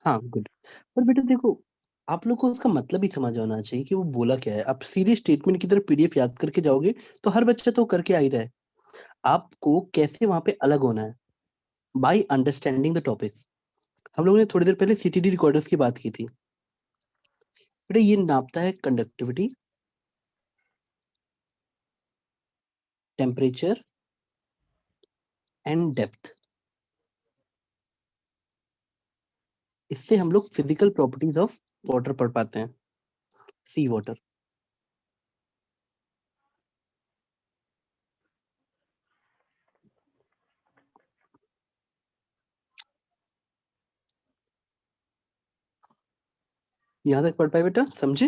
हाँ गुड। पर बेटा देखो, आप लोग को उसका मतलब ही समझ आना चाहिए कि वो बोला क्या है। आप सीधे स्टेटमेंट की तरह पीडीएफ याद करके जाओगे तो हर बच्चा तो करके आ ही रहा है। आपको कैसे वहां पे अलग होना है? By understanding the topic. हम लोगों ने थोड़ी देर पहले सीटीडी रिकॉर्डर्स की बात की थी। बेटा ये नापता है कंडक्टिविटी, टेम्परेचर एंड डेप्थ। इससे हम लोग फिजिकल प्रॉपर्टीज ऑफ वाटर पढ़ पाते हैं, सी वाटर। यहाँ तक पढ़ पाए बेटा, समझे?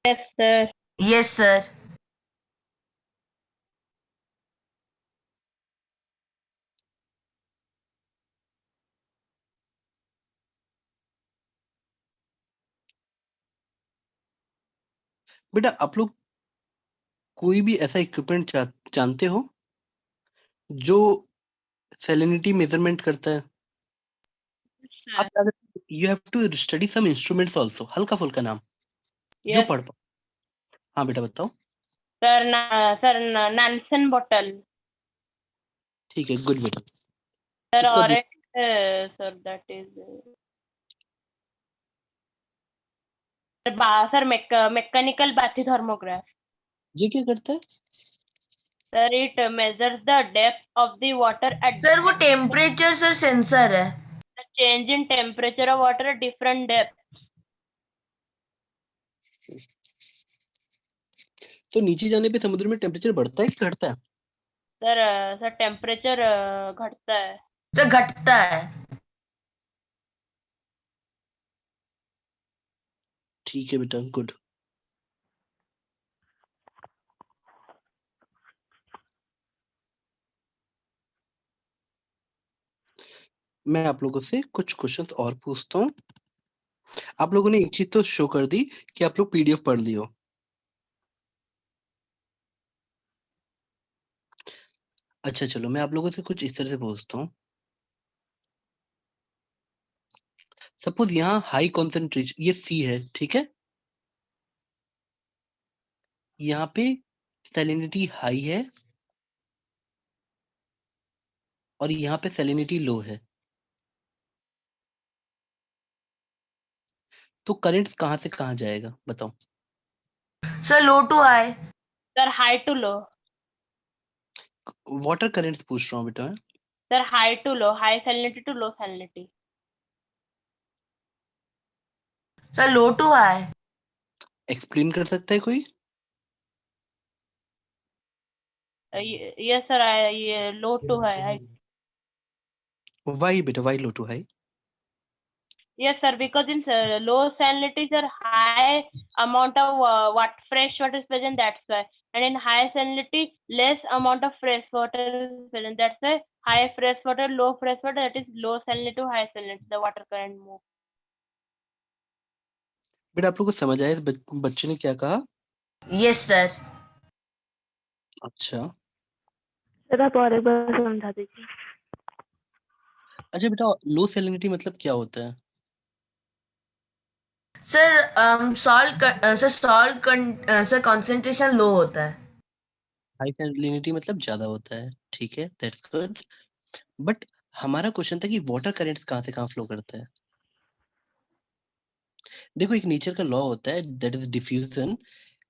Yes, sir. Yes sir. बेटा आप लोग कोई भी ऐसा इक्विपमेंट जानते हो जो सैलिनिटी मेजरमेंट करता है? Sir. आप you have to study some instruments also, हल्का फुल्का नाम जो Yes, पढ़ पाओ। हाँ बेटा बताओ। sir. Sir, Nansen bottle. ठीक है, गुड बेटा। Sir, इसका orange. Sir, that is. Sir, mechanical bathythermograph. ये क्या करता है? Sir, it measures the depth of the water at sir वो टेम्परेचर सर सेंसर है। the change in temperature of water at different depths. तो नीचे जाने पे समुद्र में टेम्परेचर बढ़ता है कि घटता है? Sir, temperature घटता है. सर घटता है। ठीक है बेटा, गुड। मैं आप लोगों से कुछ क्वेश्चंस और पूछता हूँ। आप लोगों ने एक चीज़ तो शो कर दी कि आप लोग पीडीएफ पढ़ ली हो। अच्छा चलो मैं आप लोगों से कुछ इस तरह से पूछता हूँ। सपोज़ यहाँ हाई कंसंट्रेशन ये सी है, ठीक है? यहाँ पे सैलिनिटी हाई है और यहाँ पे सैलिनिटी लो है। तो करंट कहाँ से कहाँ जाएगा बताओ? Sir low to high. Sir, high to low. Water current पूछ रहा हूँ बेटा मैं। Sir, high to low. High salinity to low salinity. Sir low to high. Explain कर सकता है कोई? Yes, sir. Low to high. Why बेटा, why low to high? Yes, sir. Because in low salinity, sir, high amount of fresh water is present. That's why. And in high salinity, less amount of fresh water is present. That's why high fresh water, low fresh water. That is low salinity to high salinity. The water current move. बेटा आप लोग को समझ आया इस बच्चे ने क्या कहा? Yes sir. अच्छा। सर आप और एक बार समझा दीजिए। अच्छा बेटा, लो सैलिनिटी मतलब क्या होता है? सर सर कंसंट्रेशन लो होता है। हाई सैलिनिटी मतलब ज़्यादा होता है, ठीक है, दैट्स गुड। बट हमारा क्वेश्चन था कि वाटर करंट्स कहाँ से कहाँ फ्लो करता है। देखो एक नेचर का लॉ होता है that is diffusion.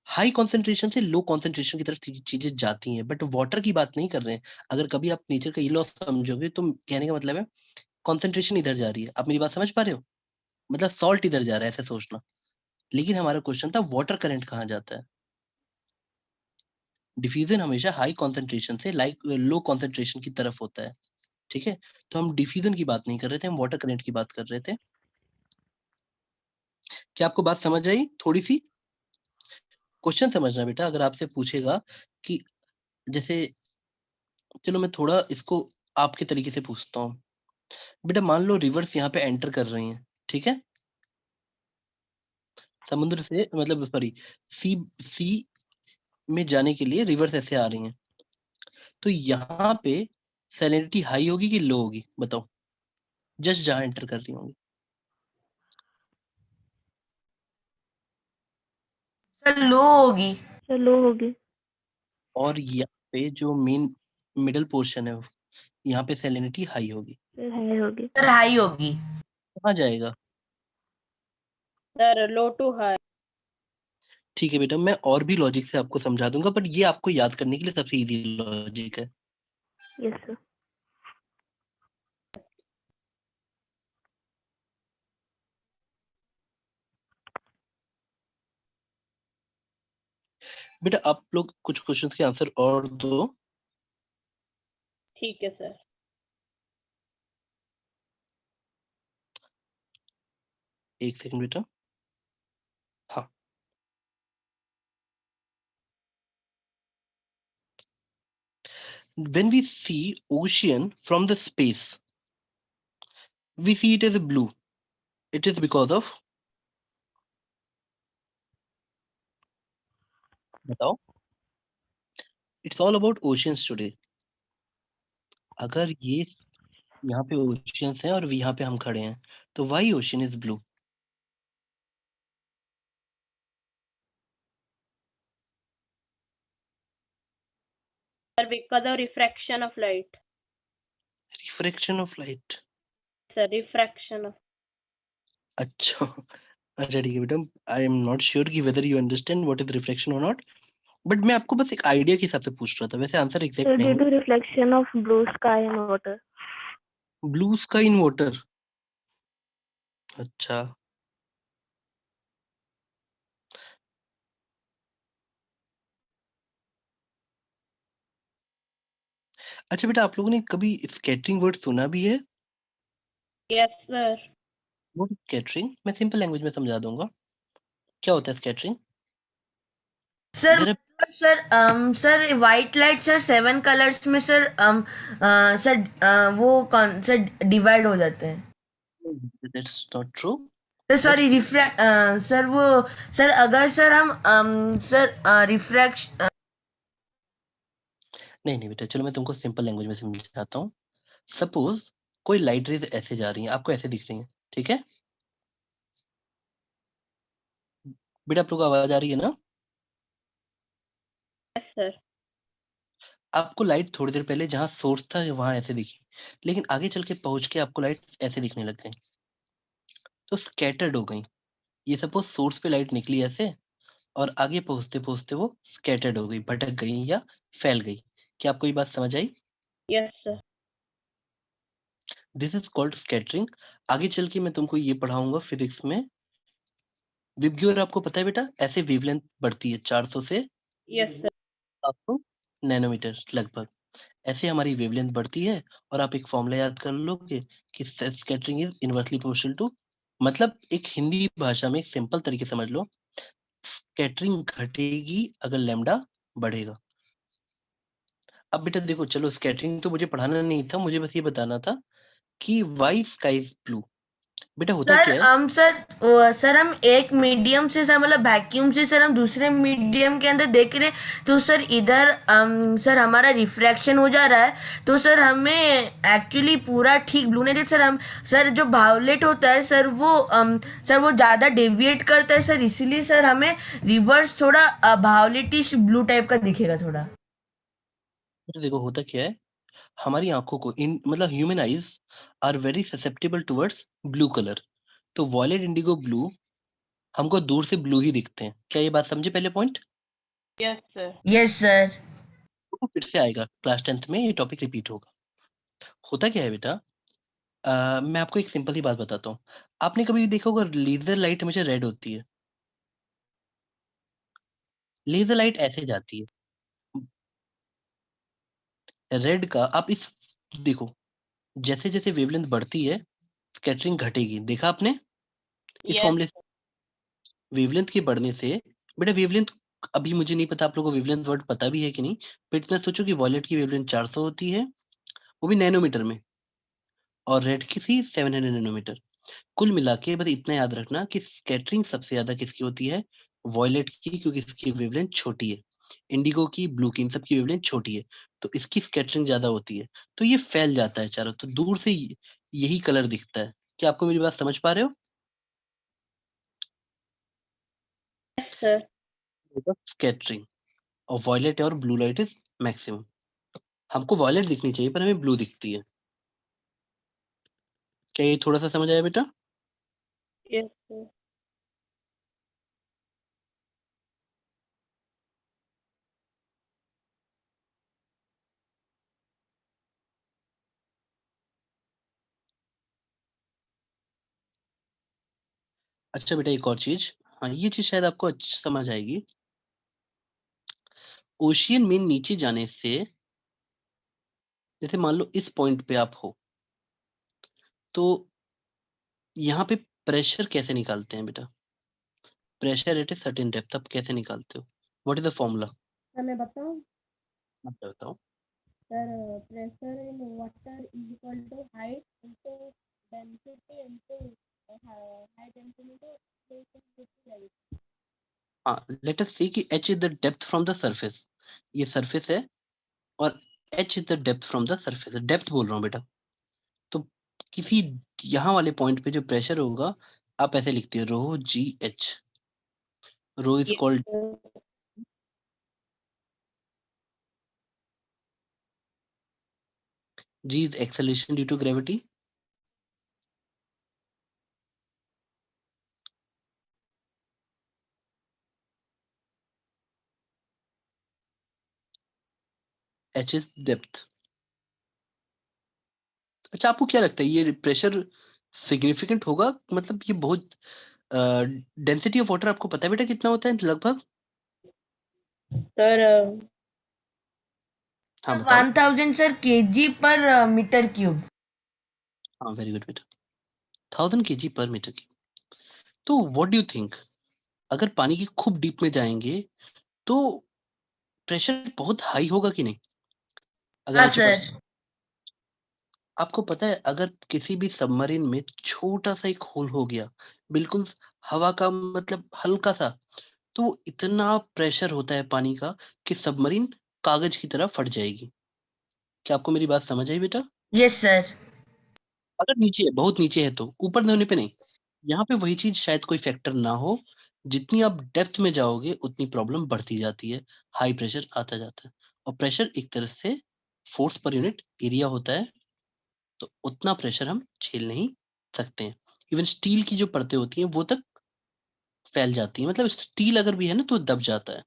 High concentration से लो कंसंट्रेशन की तरफ चीजें जाती हैं, बट वाटर की बात नहीं कर रहे हैं। अगर कभी आप नेचर का ये लॉ समझोगे तो कहने का मतलब है कंसंट्रेशन इधर जा रही है। आप मेरी बात समझ पा रहे हो? मतलब सॉल्ट इधर जा रहा है ऐसा सोचना। लेकिन हमारा क्वेश्चन था वाटर करंट कहाँ जाता है। डिफ्यूजन हमेशा हाई कंसंट्रेशन से लाइक लो कंसंट्रेशन की तरफ होता है, ठीक है? तो हम डिफ्यूजन की बात नहीं कर रहे थे, हम वाटर करंट की बात कर रहे थे। क्या आपको बात समझ आई थोड़ी सी? क्वेश्चन समझना बेटा, अगर आपसे पूछेगा कि जैसे चलो मैं थोड़ा इसको आपके तरीके से पूछता हूँ। बेटा मान लो रिवर्स यहाँ पे एंटर कर रही हैं, ठीक है? समुद्र से मतलब सॉरी, सी सी में जाने के लिए रिवर्स ऐसे आ रही हैं। तो यहाँ पे सैलिनिटी हाई होगी कि लो होगी बताओ? जस्ट जहाँ एंटर कर रही होंगी। सर लो होगी। सर लो होगी। और यहाँ पे जो मेन मिडल पोर्शन है यहाँ पे सैलिनिटी हाई होगी। सर हाई होगी। सर हाई होगी। कहाँ जाएगा? Sir, low to high. ठीक है बेटा, मैं और भी लॉजिक से आपको समझा दूंगा, बट ये आपको याद करने के लिए सबसे इजी लॉजिक है। Yes sir. बेटा आप लोग कुछ क्वेश्चंस के आंसर और दो। ठीक है sir. एक सेकंड बेटा। हाँ, when we see ocean from the space, we see it as a blue. It is because of, बताओ? It's all about oceans today. अगर ये यहाँ पे oceans हैं और यहाँ पे हम खड़े हैं, तो why ocean is blue? Sir, because of refraction of light. Refraction of light. Sir, refraction of. अच्छा अच्छा ठीक है बेटा, आई एम नॉट श्योर कि whether you understand what is reflection और नॉट, बट मैं आपको बस एक आइडिया के हिसाब से पूछ रहा था, वैसे आंसर सर एग्जैक्ट ड्यू नहीं to reflection of blue sky and water. है। ब्लू स्काई इन वाटर, अच्छा। अच्छा बेटा आप लोगों ने कभी स्कैटरिंग वर्ड सुना भी है? Yes sir. वो स्कैटरिंग मैं सिंपल लैंग्वेज में समझा दूंगा। क्या होता है स्कैटरिंग? सर जरा sir white light sir 7 colours में सर वो कौन सर डिवाइड हो जाते हैं। That's not true. तो बट सॉरी रिफ्रैक्ट सर वो सर अगर सर हम सर रिफ्रैक्शन नहीं नहीं बेटा, चलो मैं तुमको सिंपल लैंग्वेज में समझाता हूँ। सपोज कोई लाइट रेज ऐसे जा रही है, आपको ऐसे दिख रही है, ठीक है बेटा? आप लोग को आवाज आ रही है ना? Yes, sir. आपको लाइट थोड़ी देर पहले जहाँ सोर्स था वहां ऐसे दिखी, लेकिन आगे चल के पहुंच के आपको लाइट ऐसे दिखने लग गई, तो स्कैटर्ड हो गई। ये सपोज सोर्स पे लाइट निकली ऐसे, और आगे पहुंचते पहुंचते वो स्कैटर्ड हो गई, भटक गई या फैल गई। क्या आपको ये बात समझ आई? Yes, sir. This is called scattering. आगे चल के मैं तुमको ये पढ़ाऊंगा फिजिक्स में। विबग्योर आपको पता है बेटा, ऐसे वेवलेंथ बढ़ती है 400 से Yes, sir. 700 नैनोमीटर लगभग, ऐसे हमारी वेवलेंथ बढ़ती है। और आप एक फॉर्मूला याद कर लोगे कि scattering is inversely proportional to, मतलब एक हिंदी भाषा में सिंपल तरीके समझ लो, स्कैटरिंग घटेगी अगर लैम्डा बढ़ेगा। अब बेटा देखो, चलो स्कैटरिंग तो मुझे पढ़ाना नहीं था, मुझे बस ये बताना था कि वाई स्काई इज ब्लू। बेटा होता सर क्या है? सर हम एक मीडियम से सर मतलब वैक्यूम से सर हम दूसरे मीडियम के अंदर देख रहे हैं तो सर इधर सर हमारा रिफ्रैक्शन हो जा रहा है तो सर हमें एक्चुअली पूरा ठीक ब्लू नहीं दिख सर हम सर जो वायोलेट होता है सर सर वो ज़्यादा डेविएट करता है सर इसीलिए सर हमें रिवर्स थोड़ा वायोलेटिश ब्लू टाइप का दिखेगा थोड़ा। बेटा देखो होता क्या है, हमारी आंखों को इन मतलब human eyes are very susceptible towards blue colour. तो वॉयलेट, इंडिगो, ब्लू हमको दूर से ब्लू ही दिखते हैं। क्या ये बात समझे पहले point? Yes, sir. Yes sir. वो फिर से आएगा क्लास 10th में, ये टॉपिक रिपीट होगा। होता क्या है बेटा, मैं आपको एक सिंपल सी बात बताता हूँ। आपने कभी भी देखा होगा लेजर लाइट हमेशा रेड होती है। लेजर लाइट ऐसे जाती है रेड का। आप इस देखो, जैसे जैसे वेवलेंथ बढ़ती है स्कैटरिंग घटेगी, देखा आपने इस Yes. फॉर्मूले? वेवलेंथ के बढ़ने से बेटा, वेवलेंथ अभी मुझे नहीं पता आप लोगों को वेवलेंथ वर्ड पता भी है कि नहीं, बट इतना सोचो कि वॉयलेट की वेवलेंथ 400 होती है, वो भी नैनोमीटर में, और रेड की थी 700 नैनोमीटर। कुल मिला के बस इतना याद रखना कि स्कैटरिंग सबसे ज्यादा किसकी होती है? वॉयलेट की, क्योंकि इसकी वेवलेंथ छोटी है। इंडिगो की, ब्लू की, इन सबकी वेवलेंथ छोटी है, तो इसकी स्कैटरिंग ज्यादा होती है, तो ये फैल जाता है चारों, तो दूर से यही कलर दिखता है। क्या आपको मेरी बात समझ पा रहे हो? Yes, sir. स्कैटरिंग, और वॉयलेट और ब्लू लाइट इज मैक्सिमम। हमको वॉयलेट दिखनी चाहिए पर हमें ब्लू दिखती है। क्या ये थोड़ा सा समझ आया बेटा? Yes, sir. अच्छा बेटा एक और चीज, हाँ ये चीज शायद आपको समझ आएगी। ओशियन में नीचे जाने से, जैसे मान लो इस पॉइंट पे आप हो, तो यहाँ पे प्रेशर कैसे निकालते हैं बेटा? Pressure at a certain depth आप कैसे निकालते हो? What is the formula? Sir मैं बताऊं? आप बताओ। Sir pressure in water is equal to height into density into height into हाँ, लेट अस सी कि h is the depth from the surface, ये सरफेस है, और h is the depth from the surface, depth बोल रहा हूँ बेटा। तो किसी यहाँ वाले पॉइंट पे जो प्रेशर होगा, आप ऐसे लिखते हो rho G H. Rho is called, G is acceleration due to gravity, H is depth. अच्छा आपको क्या लगता है ये प्रेशर सिग्निफिकेंट होगा? मतलब ये बहुत, डेंसिटी ऑफ वाटर आपको पता है बेटा कितना होता है लगभग? सर हाँ बताओ। 1000 सर केजी पर मीटर क्यूब। हाँ वेरी गुड बेटा, 1000 kg पर मीटर की। तो व्हाट डू यू थिंक, अगर पानी की खूब डीप में जाएंगे तो प्रेशर बहुत हाई होगा कि नहीं? अगर हाँ आपके सर। पास आपको पता है अगर किसी भी सबमरीन में छोटा-सा एक होल हो गया, बिल्कुल हवा का मतलब हल्का-सा, तो इतना प्रेशर होता है पानी का कि सबमरीन कागज़ की तरह फट जाएगी। क्या आपको मेरी बात समझ आई बेटा? Yes sir. अगर नीचे है, बहुत नीचे है तो, ऊपर होने पे नहीं। यहाँ पे वही चीज़ शायद कोई फैक्टर ना हो, जितनी आप डेप्थ में जाओगे उतनी प्रॉब्लम बढ़ती जाती है, हाई प्रेशर आता जाता है। और प्रेशर एक तरह से फ़ोर्स पर यूनिट एरिया होता है, तो उतना प्रेशर हम झेल नहीं सकते हैं। इवन स्टील की जो परतें होती हैं, वो तक फैल जाती हैं, मतलब स्टील अगर भी है ना तो दब जाता है।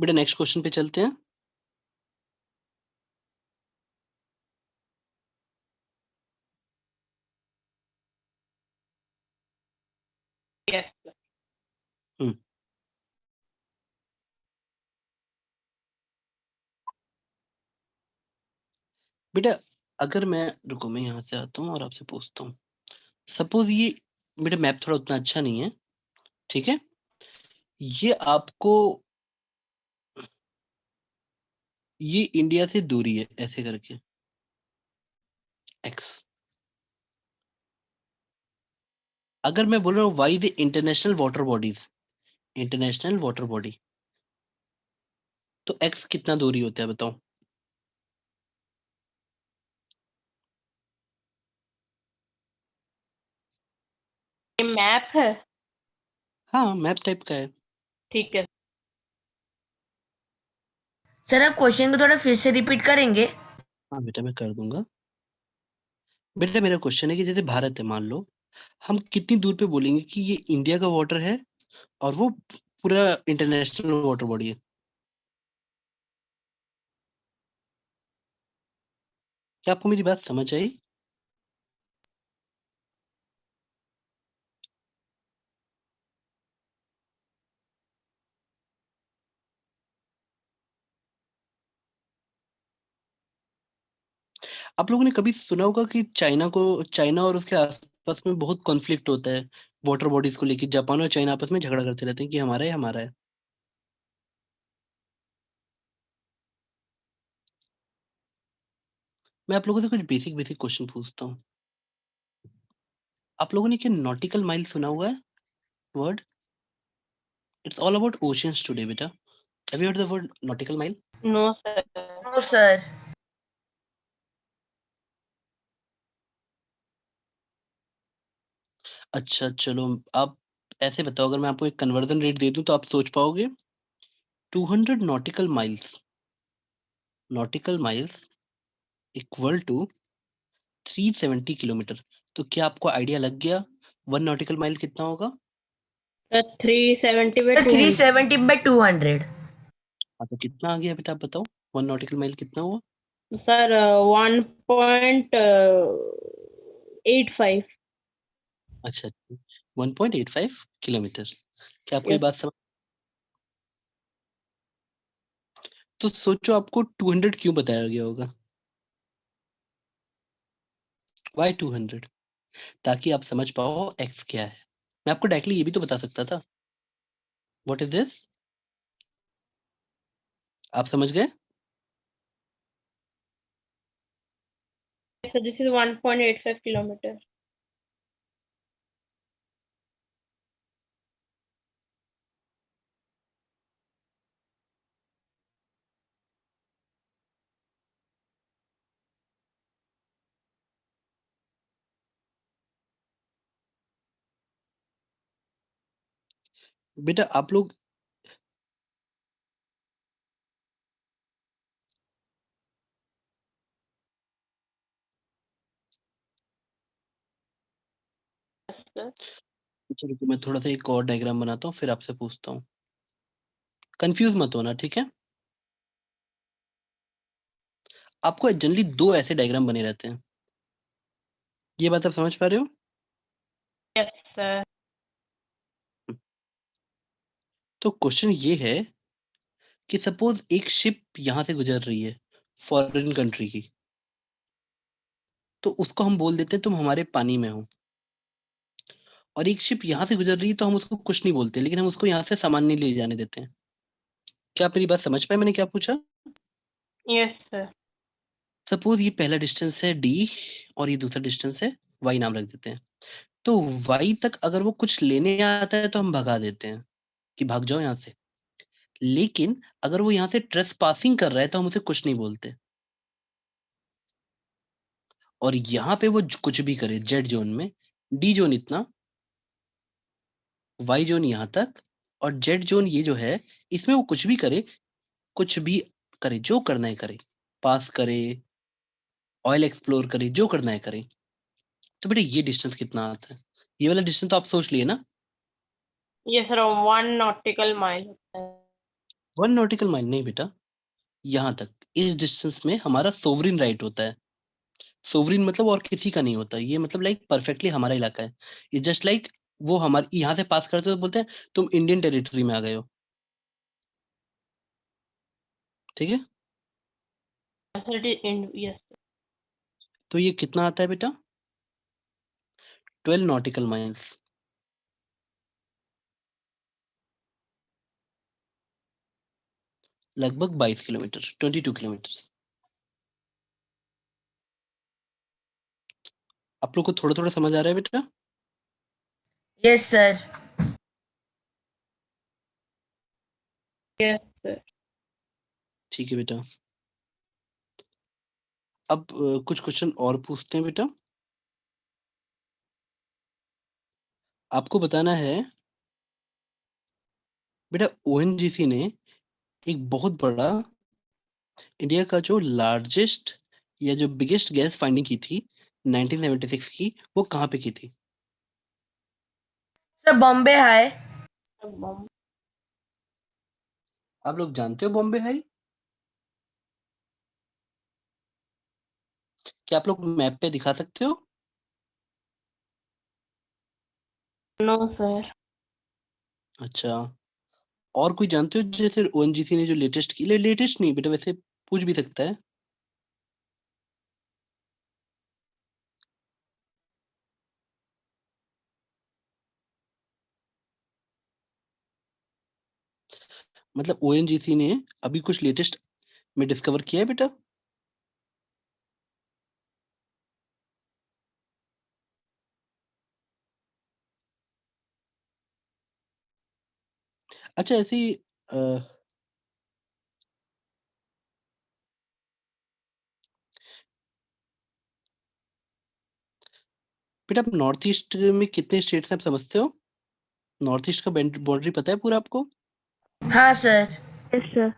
बेटा नेक्स्ट क्वेश्चन पे चलते हैं। Yes, sir. हुँ। बेटा अगर मैं रुको मैं यहाँ से आता हूँ और आपसे पूछता हूँ। सपोज़ ये बेटा मैप थोड़ा उतना अच्छा नहीं है, ठीक है? ये आपको ये इंडिया से दूरी है ऐसे करके एक्स। अगर मैं बोल रहा हूँ why the international water body तो एक्स कितना दूरी होता है बताओ? ये मैप है। हाँ, मैप टाइप का है। ठीक है। सर आप क्वेश्चन को थोड़ा फिर से रिपीट करेंगे? हाँ, बेटा मैं कर दूँगा। बेटा मेरा क्वेश्चन है कि जैसे भारत है मान लो, हम कितनी दूर पे बोलेंगे कि ये इंडिया का वाटर है और वो पूरा इंटरनेशनल वाटर बॉडी है? क्या आपको मेरी बात समझ आई? आप लोगों ने कभी सुना होगा कि चाइना और उसके आस-पास में बहुत कॉन्फ्लिक्ट होता है, वाटर बॉडीज़ को लेके जापान और चाइना आपस में झगड़ा करते रहते हैं कि हमारा है, हमारा है। मैं आप लोगों से कुछ बेसिक क्वेश्चन पूछता हूँ। आप लोगों ने क्या नॉटिकल माइल सुना हुआ है word? It's all about oceans today बेटा। Have you heard the word nautical mile? No sir. No sir. अच्छा चलो आप ऐसे बताओ अगर मैं आपको एक कन्वर्जन रेट दे दूँ तो आप सोच पाओगे? 200 nautical miles equal to 370 kilometre. तो क्या आपको आइडिया लग गया 1 नॉटिकल माइल कितना होगा? Sir 370 by sir 200। 370/200। हाँ, तो कितना आ गया बेटा आप बताओ? 1 नॉटिकल माइल कितना हुआ? सर 1.85। अच्छा 1.85 किलोमीटर। क्या आपको ये यस। बात समझ तो सोचो आपको 200 क्यों बताया गया होगा? व्हाई 200? ताकि आप समझ पाओ एक्स क्या है। मैं आपको डायरेक्टली ये भी तो बता सकता था। What is this? आप समझ गए? Sir this is 1.85 kilometre. बेटा आप लोग सर अच्छा रुको मैं थोड़ा-सा एक और डायग्राम बनाता हूँ फिर आपसे पूछता हूँ। कन्फ्यूज़ मत होना, ठीक है? आपको जनरली 2 ऐसे डायग्राम बने रहते हैं। ये बात आप समझ पा रहे हो? Yes sir. तो क्वेश्चन ये है कि सपोज़ एक शिप यहाँ से गुज़र रही है, फॉरेन कंट्री की, तो उसको हम बोल देते हैं तुम हमारे पानी में हो और एक शिप यहाँ से गुजर रही है तो हम उसको कुछ नहीं बोलते, लेकिन हम उसको यहाँ से सामान नहीं ले जाने देते हैं। क्या आप मेरी बात समझ पाए मैंने क्या पूछा? Yes, sir. सपोज ये पहला डिस्टेंस है d और ये दूसरा डिस्टेंस है y, नाम रख देते हैं। तो y तक अगर वो कुछ लेने आता है तो हम भगा देते हैं कि भाग जाओ यहाँ से। लेकिन अगर वो यहाँ से ट्रेस पासिंग कर रहा है तो हम उसे कुछ नहीं बोलते। और यहाँ पे वो कुछ भी करे जेड जोन में, डी जोन इतना, वाई जोन यहाँ तक, और जेड जोन ये जो है इसमें वो कुछ भी करे, कुछ भी करे, जो करना है करे, पास करे, ऑयल एक्सप्लोर करे, जो करना है करे। तो बेटा ये डिस्टेंस कितना आता है? ये वाला डिस्टेंस तो आप सोच लिए ना। Yes, sir. 1 nautical mile होता है. 1 नॉटिकल माइल नहीं बेटा, यहाँ तक, इस डिस्टेंस में हमारा सोवरिन राइट होता है। सोवरिन मतलब और किसी का नहीं होता, ये मतलब लाइक परफेक्टली हमारा इलाका है। इट्स जस्ट लाइक वो हमारे यहाँ से पास करते तो बोलते हैं तुम इंडियन टेरिटरी में आ गए हो। ठीक है, Sir, it is yes. तो ये कितना आता है बेटा? 12 नॉटिकल माइल्स, लगभग 22 किलोमीटर, 22 किलोमीटर। आप लोग को थोड़ा थोड़ा समझ आ रहा है बेटा? Yes sir. Yes, sir. ठीक है बेटा। अब कुछ क्वेश्चन और पूछते हैं बेटा। आपको बताना है बेटा, ओएनजीसी ने एक बहुत बड़ा, इंडिया का जो लार्जेस्ट या जो बिगेस्ट गैस फाइंडिंग की थी 1976 की, वो कहाँ पे की थी? Sir Bombay high. आप लोग जानते हो बॉम्बे हाई? क्या आप लोग मैप पे दिखा सकते हो? No, sir. अच्छा, और कोई जानते हो जैसे ओएनजीसी ने जो लेटेस्ट की, लेटेस्ट नहीं बेटा, वैसे पूछ भी सकता है। मतलब ओएनजीसी ने अभी कुछ लेटेस्ट में डिस्कवर किया है बेटा? अच्छा, ऐसी बेटा आप नॉर्थ ईस्ट में कितने स्टेट्स हैं आप समझते हो? नॉर्थ ईस्ट का बाउंड्री पता है पूरा आपको? हाँ सर। Yes, sir.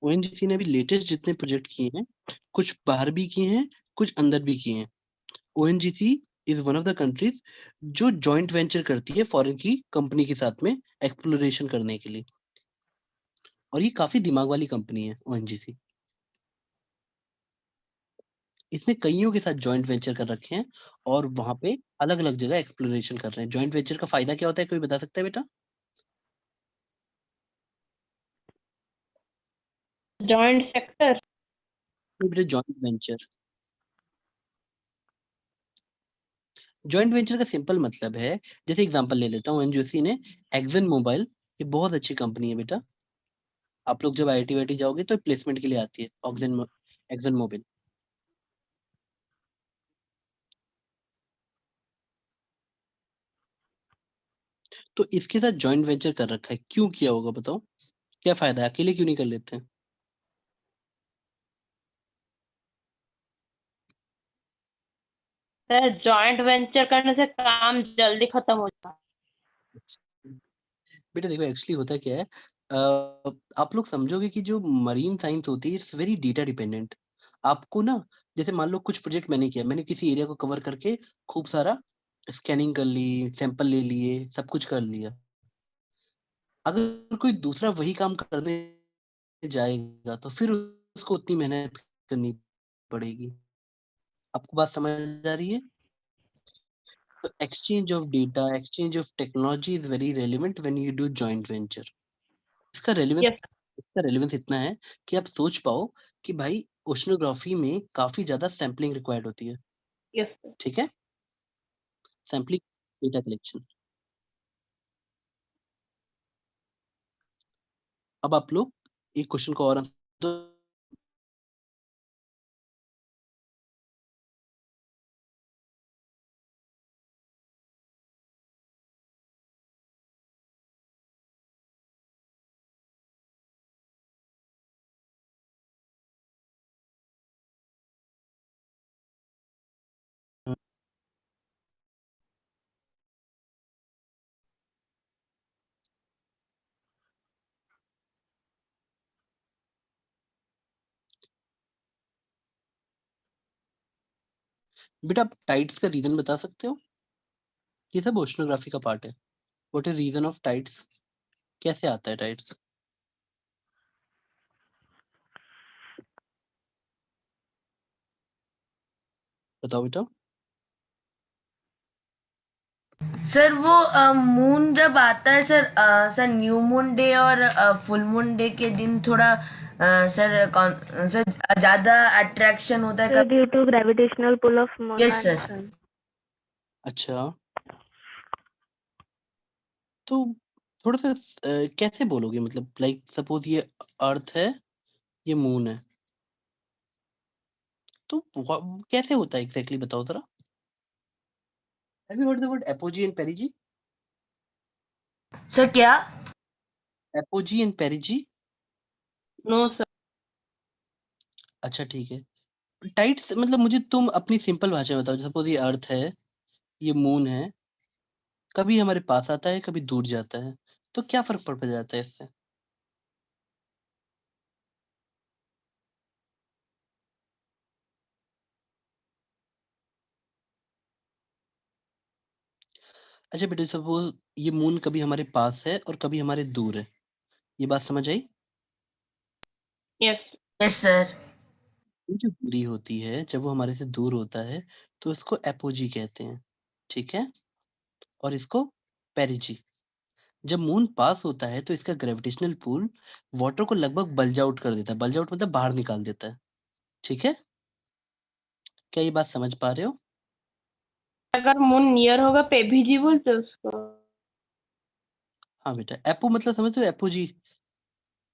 ओएनजीसी ने अभी लेटेस्ट जितने प्रोजेक्ट किए हैं, कुछ बाहर भी किए हैं, कुछ अंदर भी किए हैं। ONGC is one of the countries जो जॉइंट वेंचर करती है फॉरेन की कंपनी के साथ में एक्सप्लोरेशन करने के लिए, और ये काफी दिमाग वाली कंपनी है ओएनजीसी। इसने कईयों के साथ जॉइंट वेंचर कर रखे हैं और वहां पे अलग अलग जगह एक्सप्लोरेशन कर रहे हैं। जॉइंट वेंचर का फायदा क्या होता है, कोई बता सकता है बेटा? Joint sector. बेटा जॉइंट वेंचर, जॉइंट वेंचर का सिंपल मतलब है, जैसे एग्जांपल ले लेता हूँ, ओएनजीसी ने एक्सन मोबाइल, ये बहुत अच्छी कंपनी है बेटा। आप लोग जब आईआईटी वाईटी जाओगे तो प्लेसमेंट के लिए आती है एक्सन मोबाइल। तो इसके साथ जॉइंट वेंचर कर रखा है, क्यों किया होगा बताओ? क्या फायदा है, अकेले क्यों नहीं कर लेते हैं? सर जॉइंट वेंचर करने से काम जल्दी खत्म हो जाता बेटा देखो एक्चुअली होता क्या है, आप लोग समझोगे कि जो मरीन साइंस होती है इट्स वेरी डेटा डिपेंडेंट। आपको ना, जैसे मान लो कुछ प्रोजेक्ट मैंने किया, मैंने किसी एरिया को कवर करके खूब सारा स्कैनिंग कर ली, सैंपल ले लिए, सब कुछ कर लिया। अगर कोई दूसरा वही काम करने जाएगा तो फिर उसको उतनी मेहनत करनी पड़ेगी। आपको बात समझ आ रही है? तो exchange of data, exchange of technology is very relevant when you do joint venture. इसका रेलेवेंस, है. Yes, इसका रेलेवेंस इतना है कि आप सोच पाओ कि भाई ओशनोग्राफी में काफी ज्यादा सैम्पलिंग रिक्वायर्ड होती है। yes, sir. ठीक है, सैम्पलिंग डेटा कलेक्शन। अब आप लोग एक क्वेश्चन को और तो बेटा आप टाइड्स का रीजन बता सकते हो? ये सब ओशनोग्राफी का पार्ट है। What is reason of tides? कैसे आता है टाइड्स? बताओ बेटा। सर वो मून जब आता है sir, sir new moon day और फुल मून डे के दिन थोड़ा सर सर ज्यादा अट्रैक्शन होता है So कब? due to gravitational pull of moon yes and sir. sun. अच्छा, तो थोड़ा सा कैसे बोलोगे? मतलब लाइक सपोज ये अर्थ है, ये मून है, तो कैसे होता है एग्जैक्टली बताओ जरा। Have you heard the word apogee and perigee? Sir क्या? Apogee and perigee? No, sir. अच्छा ठीक है। टाइड्स मतलब मुझे तुम अपनी सिंपल भाषा में बताओ। सपोज ये अर्थ है, ये मून है, कभी हमारे पास आता है, कभी दूर जाता है, तो क्या फर्क पड़ जाता है इससे? अच्छा बेटे, सपोज ये मून कभी हमारे पास है और कभी हमारे दूर है, ये बात समझ आई? Yes. Yes sir. ये जो दूरी होती है, जब वो हमारे से दूर होता है, तो इसको एपोजी कहते हैं, ठीक है? और इसको पेरिजी। जब मून पास होता है, तो इसका ग्रेविटेशनल पुल वाटर को लगभग बल्ज आउट कर देता है। बल्ज आउट मतलब बाहर निकाल देता है, ठीक है? क्या ये बात समझ पा रहे हो? अगर मून नियर होगा पेभीजी बोलते हैं उसको। हाँ बेटा, एपो मतलब समझते हो? एपोजी,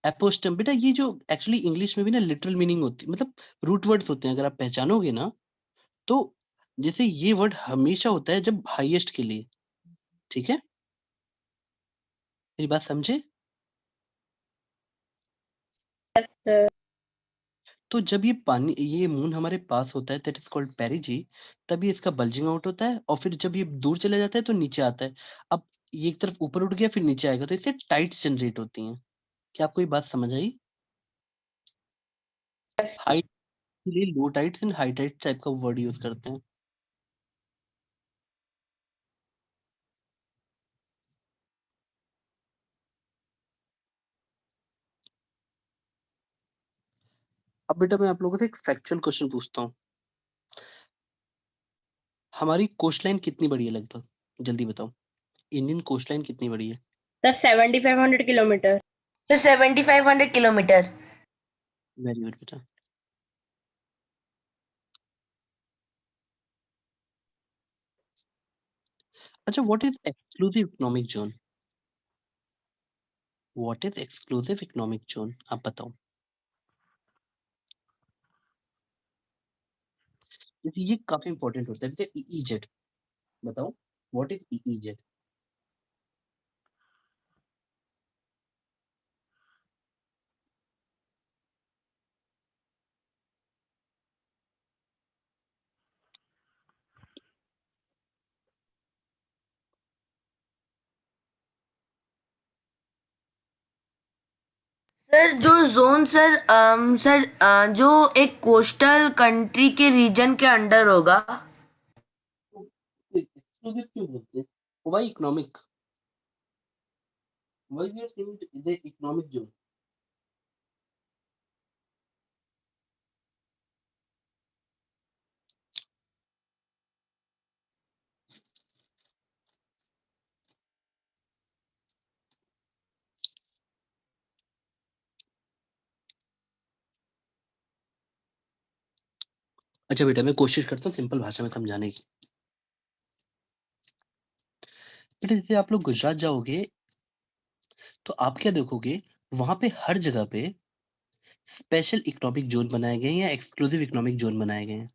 एपोस्टम। बेटा ये जो एक्चुअली इंग्लिश में भी ना लिटरल मीनिंग होती है, मतलब रूट वर्ड्स होते हैं, अगर आप पहचानोगे ना, तो जैसे ये वर्ड हमेशा होता है जब हाईएस्ट के लिए, ठीक है? मेरी बात समझे? Yes, sir. तो जब ये मून हमारे पास होता है, दैट इज कॉल्ड पेरिजी। तभी इसका बल्जिंग आउट होता है, और फिर जब ये दूर चला जाता है तो नीचे आता है। अब ये एक तरफ ऊपर उठ गया, फिर नीचे आएगा, तो इससे टाइड्स जनरेट होती हैं। क्या आपको ये बात समझ आई? हाई के लिए लो tides and high tides type का वर्ड यूज करते हैं। अब बेटा मैं आप लोगों से एक फैक्चुअल क्वेश्चन पूछता हूँ। हमारी कोस्ट लाइन कितनी बड़ी है लगभग? जल्दी बताओ। इंडियन कोस्ट लाइन कितनी बड़ी है? Sir, 7,500 kilometers. Sir 7500 kilometre. Very good बेटा। अच्छा, what is exclusive economic zone? What is exclusive economic zone, आप बताओ। जैसे ये काफी इंपॉर्टेंट होता है बेटा, ईईजेड। बताओ, व्हाट इज ईईजेड? सर जो जोन सर, सर जो एक कोस्टल कंट्री के रीजन के अंडर होगा। एक्सक्लूसिव क्यों बोलते हैं? Why economic? Why we are saying the economic zone? अच्छा बेटा, मैं कोशिश करता हूँ सिंपल भाषा में समझाने की। बेटा जैसे आप लोग गुजरात जाओगे, तो आप क्या देखोगे, वहाँ पे हर जगह पे स्पेशल इकोनॉमिक ज़ोन बनाए गए हैं या एक्सक्लूसिव इकोनॉमिक ज़ोन बनाए गए हैं।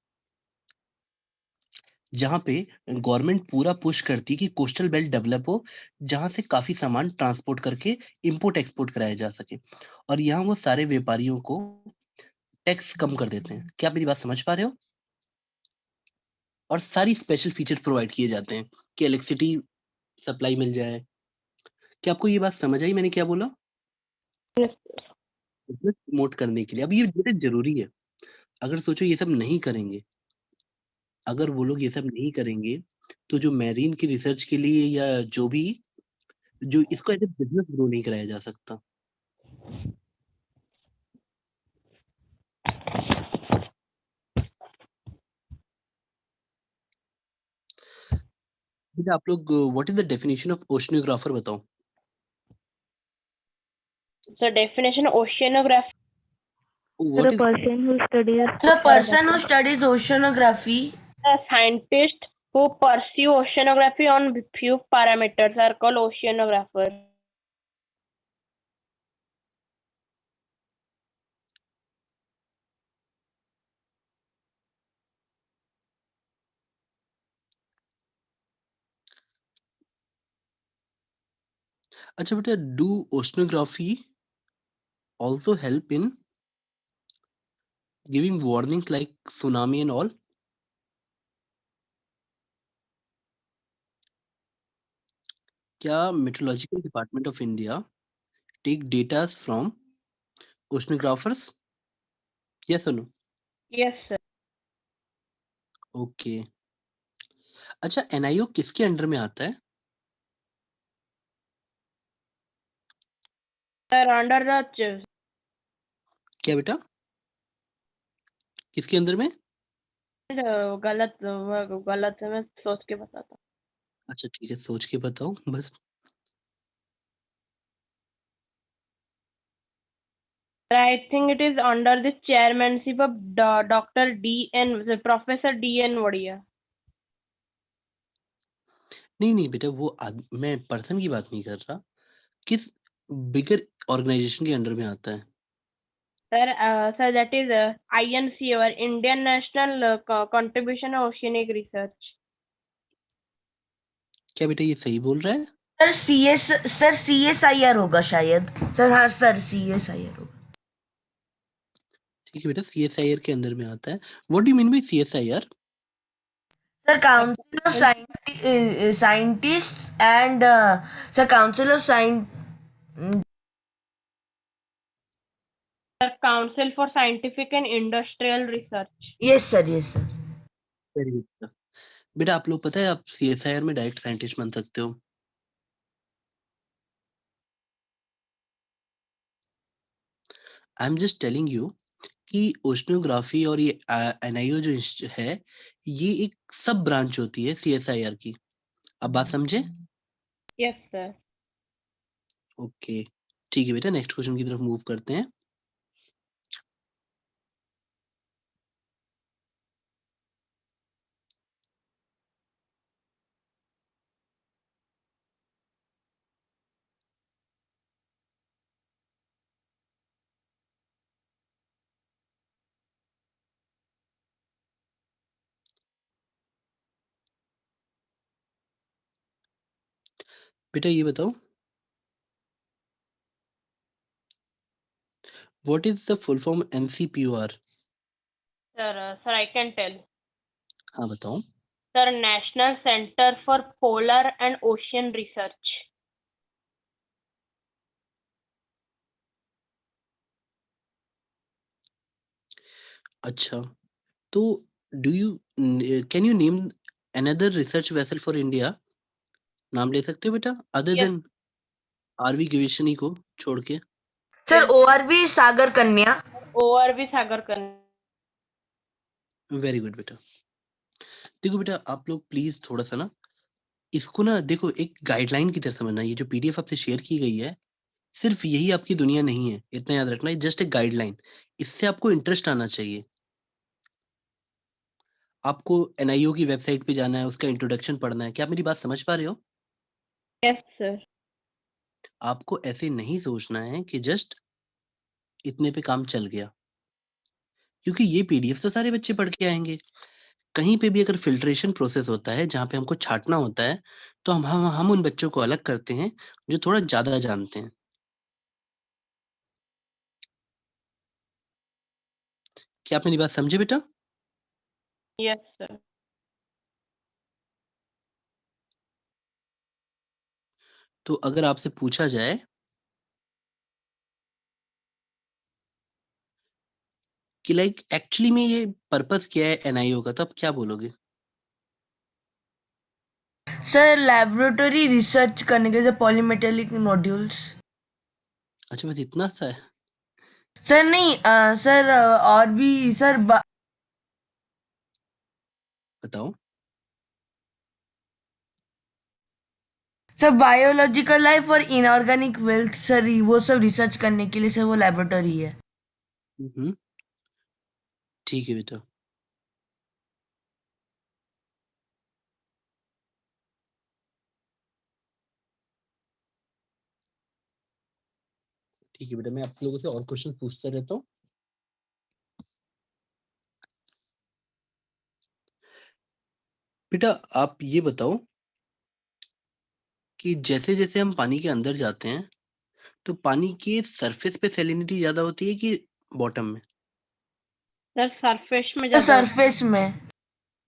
जहाँ पे गवर्नमेंट पूरा पुश करती है कि कोस्टल बेल्ट डेवलप हो, जहाँ से काफ़ी सामान ट्रांसपोर्ट करके इम्पोर्ट एक्सपोर्ट कराया जा सके और यहाँ वो सारे व्यापारियों को टैक्स कम कर देते हैं। क्या आप मेरी बात समझ पा रहे हो? और सारी स्पेशल फीचर प्रोवाइड किए जाते हैं कि इलेक्ट्रिसिटी सप्लाई मिल जाए। क्या आपको ये बात समझ आई मैंने क्या बोला? Yes. बिज़नेस प्रमोट करने के लिए। अब ये बड़े ज़रूरी है। अगर सोचो ये सब नहीं करेंगे, अगर वो लोग ये सब नहीं करेंगे, तो जो मेरीन की रिसर्च के लिए या जो भी जो इसको एज़ अ बिज़नेस ग्रो नहीं कराया जा सकता। बेटा आप लोग what is the definition of oceanographer बताओ? So definition oceanography, Sir, what a is person who studies The person who studies oceanography. the scientists who pursue oceanography on few parameters are called oceanographers. अच्छा बेटा do oceanography also help in giving warnings like tsunami and all? क्या meteorological department of India take datas from oceanographers? Yes or no? Yes, sir. Okay. अच्छा NIO किसके under में आता है? Sir, under the क्या बेटा? किसके अंदर में? गलत गलत है, मैं सोच के बताता हूँ. अच्छा ठीक है, सोच के बताओ बस। I think it is under the chairmanship of Dr. Professor D.N. Wadia. नहीं बेटा वो मैं पर्सन की बात नहीं कर रहा। किस बिगर ऑर्गेनाइजेशन के अंडर में आता है? Sir, that is INC, or Indian National Contribution Oceanic Research. क्या बेटा ये सही बोल रहा है? सर CSIR होगा शायद। सर हाँ सर CSIR होगा। ठीक है बेटा सीएसआईआर के अंदर में आता है। What do you mean by CSIR? Sir council of scientists and sir council of Sir, Council for Scientific and Industrial Research. Yes sir very good. बेटा आप लोग पता है आप सीएसआईआर में डायरेक्ट साइंटिस्ट बन सकते हो। I am just telling you कि ओशनोग्राफी और ये एनआईओ जो है ये एक सब ब्रांच होती है सीएसआईआर की। अब बात समझे? Yes, sir. ओके ठीक है बेटा नेक्स्ट क्वेश्चन की तरफ मूव करते हैं। बेटा ये बताओ what is the full form NCPOR? Sir, I can tell. हाँ बताओ। Sir, National Center for Polar and Ocean Research. अच्छा तो do you can you name another research vessel for India? नाम ले सकते हो बेटा अदर Yes, देन आरवी गवेषणी को छोड़ के? सर ORV सागर कन्या। ORV Sagar Kanya. Very good बेटा। देखो बेटा आप लोग प्लीज थोड़ा सा ना इसको ना देखो एक गाइडलाइन की तरह समझना। ये जो पीडीएफ आपसे शेयर की गई है सिर्फ यही आपकी दुनिया नहीं है, इतना याद रखना। जस्ट एक गाइडलाइन। इससे आपको इंटरेस्ट आना चाहिए। आपको एनआईओ की वेबसाइट पे जाना है, उसका इंट्रोडक्शन पढ़ना है। क्या आप मेरी बात समझ पा रहे हो? Yes, sir. आपको ऐसे नहीं सोचना है कि जस्ट इतने पे काम चल गया। क्योंकि ये पीडीएफ तो सारे बच्चे पढ़ के आएँगे। कहीं पे भी अगर फ़िल्ट्रेशन प्रोसेस होता है, जहाँ पे हमको छाँटना होता है, तो हम उन बच्चों को अलग करते हैं, जो थोड़ा ज़्यादा जानते हैं। क्या आप मेरी बात समझे बेटा? Yes, sir. तो अगर आपसे पूछा जाए कि लाइक एक्चुअली में ये पर्पज़ क्या है एनआईओ का, तो आप क्या बोलोगे? सर लैबोरेटरी रिसर्च करने के, जैसे पॉलीमेटेलिक नोड्यूल्स। अच्छा, बस इतना सा है? सर नहीं, सर और भी सर बताओ। सर बायोलॉजिकल लाइफ और इनऑर्गेनिक वेल्थ सर, वो सब रिसर्च करने के लिए सर वो लैबोरेटरी है। हुँ, हुँ। ठीक है बेटा। ठीक है बेटा, मैं आप लोगों से और क्वेश्चन पूछता रहता हूँ। बेटा आप ये बताओ कि जैसे-जैसे हम पानी के अंदर जाते हैं, तो पानी के सरफेस पे सैलिनिटी ज़्यादा होती है कि बॉटम में? Sir, surface में सर ज़्यादा होता सरफेस में।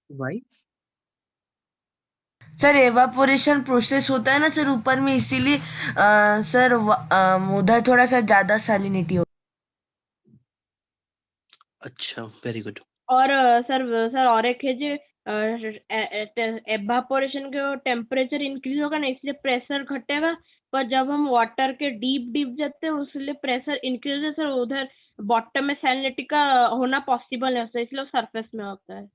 व्हाई? सर एवापोरेशन प्रोसेस होता है ना सर ऊपर में, इसीलिए सर उधर थोड़ा सा ज्यादा सैलिनिटी हो। अच्छा, वेरी गुड। और सर और एक है जो एवापोरेशन के टेम्परेचर इंक्रीज होगा ना, इसलिए प्रेशर घटेगा। पर जब हम वाटर के डीप डीप जाते हैं, उसलिए प्रेशर इंक्रीज है सर, उधर बॉटम में सैलिनिटी का होना पॉसिबल है सर, इसलिए सरफेस में होता है।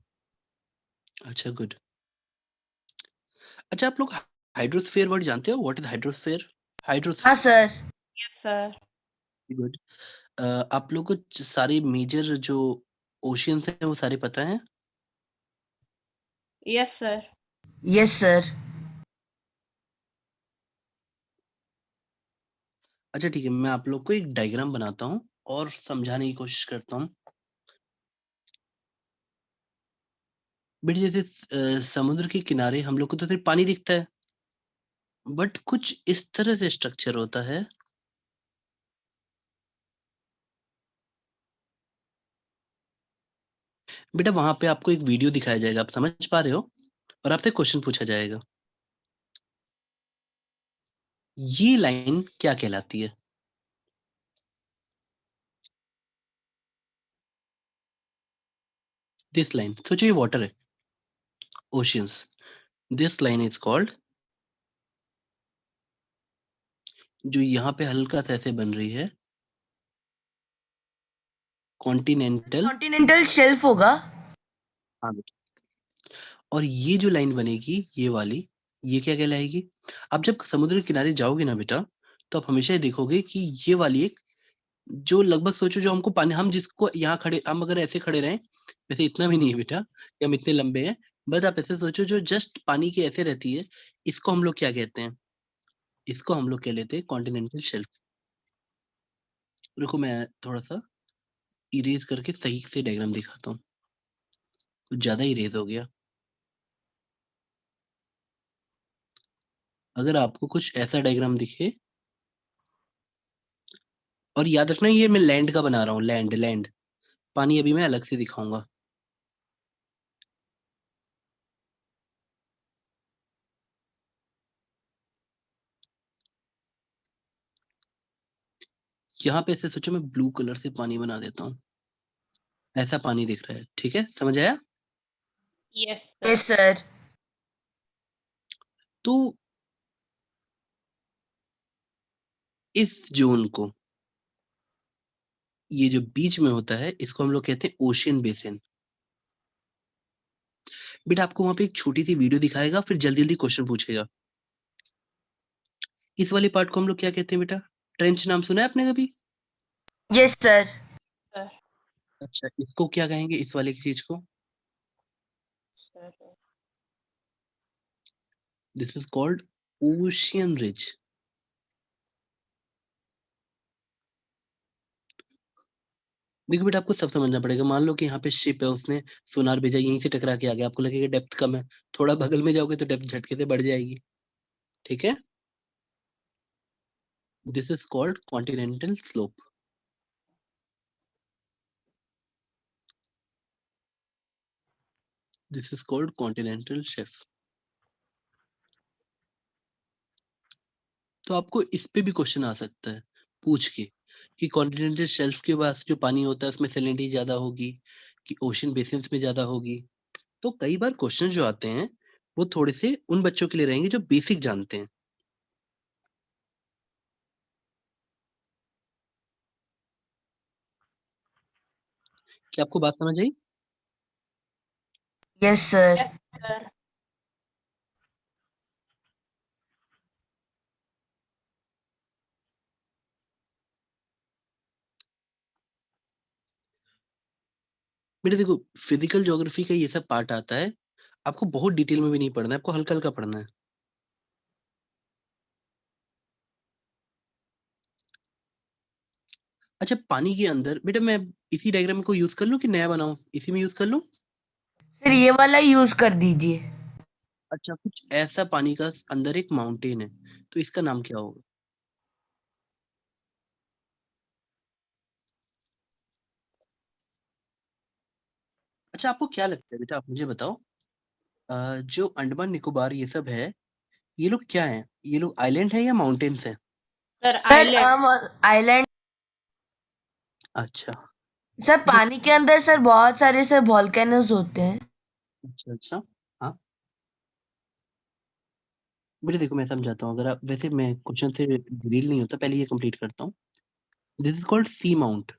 अच्छा, गुड। अच्छा, आप लोग हाइड्रोस्फीयर वर्ड जानते हो? What is hydrosphere? हाँ सर। Yes sir. गुड। आप लोग को सारे मेजर जो ओशियंस हैं, वो सारे पता हैं? Yes sir. Yes sir. अच्छा ठीक है, मैं आप लोग को एक डायग्राम बनाता हूँ और समझाने की कोशिश करता हूँ। बेटा जैसे समुद्र के किनारे हम लोग को तो सिर्फ पानी दिखता है, बट कुछ इस तरह से स्ट्रक्चर होता है। बेटा वहाँ पे आपको एक वीडियो दिखाया जाएगा, आप समझ पा रहे हो? और आपसे क्वेश्चन पूछा जाएगा। ये लाइन क्या कहलाती है? दिस लाइन, सोचिए ये वाटर है, oceans. This line is called, जो यहाँ पे हल्का सा ऐसे बन रही है, कॉन्टिनेंटल। कॉन्टिनेंटल शेल्फ होगा। हाँ बेटा। और ये जो लाइन बनेगी, ये वाली, ये क्या कहलाएगी? आप जब समुद्र के किनारे जाओगे ना बेटा, तो आप हमेशा ये देखोगे कि ये वाली एक, जो लगभग सोचो जो हमको पानी, हम जिसको यहाँ खड़े, हम अगर ऐसे खड़े रहें, वैसे इतना भी नहीं है बेटा कि हम इतने लंबे हैं, बस आप ऐसे सोचो जो जस्ट पानी के ऐसे रहती है, इसको हम लोग क्या कहते हैं? इसको हम लोग कह लेते हैं कॉन्टिनेंटल शेल्फ। रुको मैं थोड़ा-सा इरेज़ करके सही से डायग्राम दिखाता हूँ, कुछ ज़्यादा इरेज़ हो गया। अगर आपको कुछ ऐसा डायग्राम दिखे, और याद रखना ये मैं लैंड का बना रहा हूँ, लैंड लैंड, पानी अभी मैं अलग से दिखाऊँगा। यहाँ पे ऐसे सोचो मैं ब्लू कलर से पानी बना देता हूँ, ऐसा पानी दिख रहा है, ठीक है? समझ आया? Yes yes sir. सर। तो इस ज़ोन को, ये जो बीच में होता है, इसको हम लोग कहते हैं ओशियन बेसिन। बेटा आपको वहाँ पे एक छोटी-सी वीडियो दिखाएगा, फिर जल्दी-जल्दी क्वेश्चन पूछेगा। इस वाले पार्ट को हम लोग क्या कहते हैं बेटा? ट्रेंच नाम सुना है आपने कभी? Yes sir. सर अच्छा, इसको क्या कहेंगे इस वाले चीज़ को? Sir. This is called ocean ridge. देखो बेटा, आपको सब समझना पड़ेगा। मान लो कि यहाँ पे शिप है, उसने सोनार भेजा, यहीं से टकरा के आ गया, आपको लगेगा डेप्थ कम है, थोड़ा बगल में जाओगे तो डेप्थ झटके से बढ़ जाएगी। ठीक है, this is called continental slope. This is called continental shelf. तो आपको इस पे भी क्वेश्चन आ सकता है पूछ के कि कॉन्टिनेंटल शेल्फ के पास जो पानी होता है उसमें सैलिनिटी ज्यादा होगी कि ओशन बेसिन्स में ज्यादा होगी। तो कई बार क्वेश्चन जो आते हैं वो थोड़े से उन बच्चों के लिए रहेंगे जो बेसिक जानते हैं। क्या आपको बात समझ आई? Yes sir. Yes, sir. बेटा देखो, फिजिकल ज्योग्राफी का ये सब पार्ट आता है, आपको बहुत डिटेल में भी नहीं पढ़ना है, आपको हल्का हल्का पढ़ना है। अच्छा, पानी के अंदर बेटा मैं इसी डायग्राम को यूज कर लूं कि नया बनाऊं? इसी में यूज कर लूं? सर ये वाला यूज कर दीजिए। अच्छा, कुछ ऐसा पानी का अंदर एक माउंटेन है, तो इसका नाम क्या होगा? अच्छा, आपको क्या लगता है बेटा, आप मुझे बताओ, जो अंडमान निकोबार ये सब है, ये लोग क्या हैं? ये लोग आइलैंड है या माउंटेन्स है? Sir, sir island. आइलैंड। अच्छा। सर देख, पानी के अंदर सर बहुत सारे सर वॉल्केनोज होते हैं। अच्छा अच्छा, हाँ बेटा देखो, मैं समझाता हूँ। अगर आप, वैसे मैं क्वेश्चन से रील नहीं होता, पहले ये कंप्लीट करता हूँ। This is called seamount,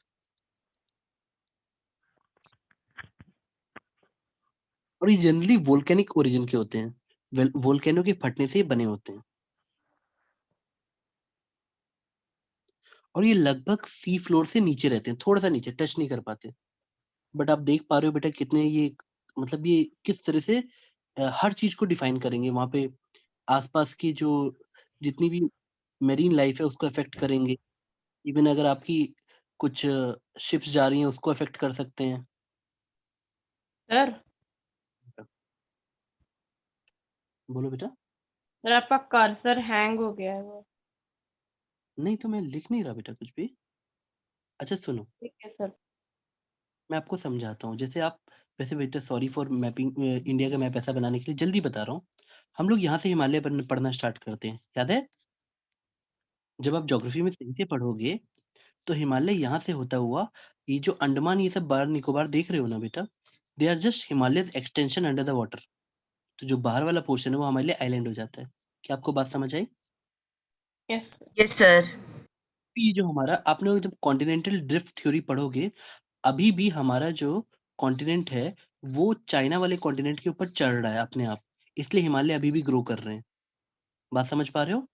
और ये जनरली वोल्केनिक ओरिजिन के होते हैं, वोल्केनो के फटने से ये बने होते हैं, और ये लगभग सी फ्लोर से नीचे रहते हैं, थोड़ा सा नीचे, टच नहीं कर पाते। बट आप देख पा रहे हो बेटा कितने ये, मतलब ये किस तरह से हर चीज को डिफाइन करेंगे वहां पे। आसपास की जो जितनी भी मेरीन लाइफ है उसको अफेक्ट करेंगे। इवन अगर आपकी कुछ शिप्स जा रही हैं उसको अफेक्ट कर सकते हैं। Sir, बोलो बेटा। sir आपका कर्सर हैंग हो गया है वो। नहीं तो मैं लिख नहीं रहा बेटा कुछ भी। अच्छा सुनो, ठीक है सर। मैं आपको समझाता हूँ। जैसे आप, वैसे बेटा सॉरी फॉर मैपिंग, इंडिया का मैप ऐसा बनाने के लिए जल्दी बता रहा हूँ। हम लोग यहाँ से हिमालय पढ़ना स्टार्ट करते हैं, याद है? जब आप ज्योग्राफी में सही से पढ़ोगे तो हिमालय यहाँ से होता हुआ, ये जो अंडमान ये सब बाहर निकोबार देख रहे हो ना बेटा, they are just Himalaya extension under the water. तो जो बाहर वाला पोर्शन है वो हमारे लिए आइलैंड हो जाता है। क्या आपको बात समझ आई? Yes yes sir. ये जो हमारा, आपने जब कॉन्टिनेंटल ड्रिफ्ट थ्योरी पढ़ोगे, अभी भी हमारा जो कॉन्टिनेंट है वो चाइना वाले कॉन्टिनेंट के ऊपर चढ़ रहा है अपने आप, इसलिए हिमालय अभी भी ग्रो कर रहे हैं। बात समझ पा रहे हो?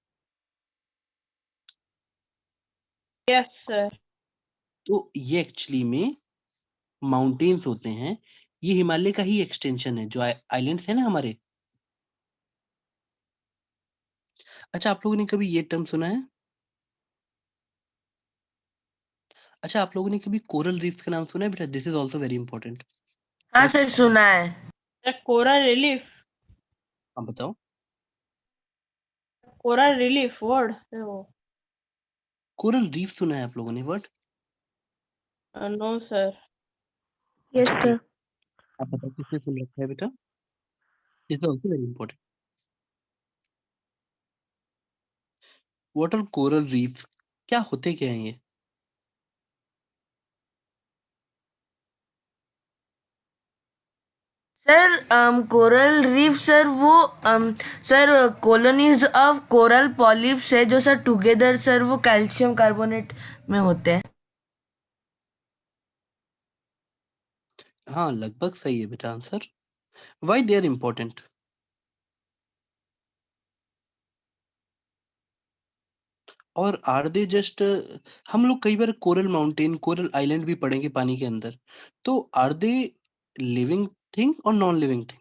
Yes sir. तो ये एक्चुअली में माउंटेन्स होते हैं, ये हिमालय का ही एक्सटेंशन है, जो आइलैंड्स है ना हमारे। अच्छा, आप लोगों ने कभी ये टर्म सुना है? अच्छा, आप लोगों ने कभी कोरल रीफ्स का नाम सुना है बेटा? This is also very important. हाँ सर सुना है। Sir coral relief. आप बताओ। कोरल रिलीफ वर्ड है वो। कोरल रीफ सुना है आप लोगों ने वर्ड? No sir. Yes, अच्छा sir. ठीक, आप बताओ किसने सुन रखा है बेटा? This is also very important. What are coral reefs? क्या होते क्या हैं ये? सर कोरल रीफ सर वो sir colonies of coral polyps है जो सर टुगेदर सर वो कैल्शियम कार्बोनेट में होते हैं। हाँ, लगभग सही है बेटा answer. Why they are important? और आर दे जस्ट, हम लोग कई बार कोरल माउंटेन, कोरल आइलैंड भी पढ़ेंगे पानी के अंदर, तो आर दे लिविंग थिंग और non living thing?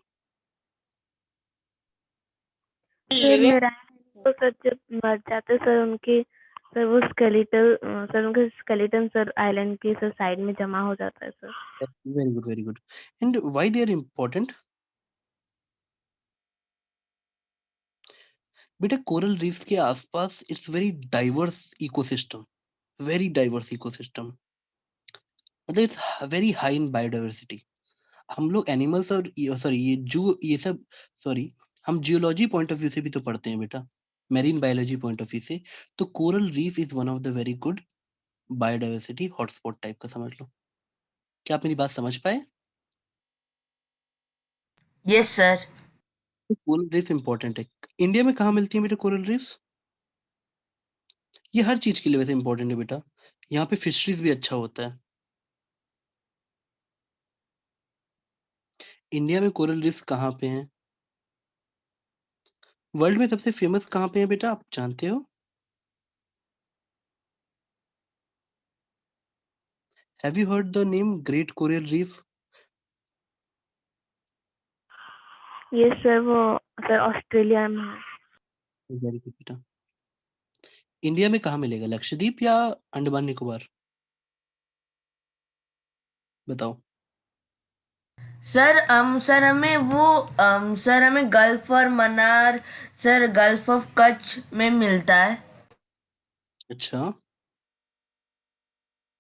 Sir, living. marine. तो सर जब मर जाते सर उनके सर वो सर उनके स्केलेटन सर आइलैंड के सर साइड में जमा हो जाता है sir. Very good, very good. And why they are important? बेटा कोरल रीफ्स के आसपास it's very diverse ecosystem, very diverse ecosystem. मतलब it's very high in biodiversity. हम लोग एनिमल्स और सॉरी ये सब सॉरी हम जियोलॉजी पॉइंट ऑफ व्यू से भी तो पढ़ते हैं बेटा, marine biology point of view से। तो coral reef is one of the very good biodiversity hotspot type का समझ लो। क्या आप मेरी बात समझ पाए? Yes sir. Coral reef important है। इंडिया में कहाँ मिलती है बेटा कोरल रीफ्स? ये हर चीज के लिए वैसे इंपॉर्टेंट है बेटा। यहाँ पे फिशरीज भी अच्छा होता है। इंडिया में कोरल रीफ्स कहाँ पे हैं? वर्ल्ड में सबसे फेमस कहाँ पे है बेटा, आप जानते हो? Have you heard the name great coral reef? ये सर वो सर ऑस्ट्रेलिया में है। वेरी गुड बेटा। इंडिया में कहाँ मिलेगा, लक्षद्वीप या अंडमान निकोबार? बताओ। सर हमें सर हमें गल्फ और Mannar sir gulf of Kutch में मिलता है। अच्छा,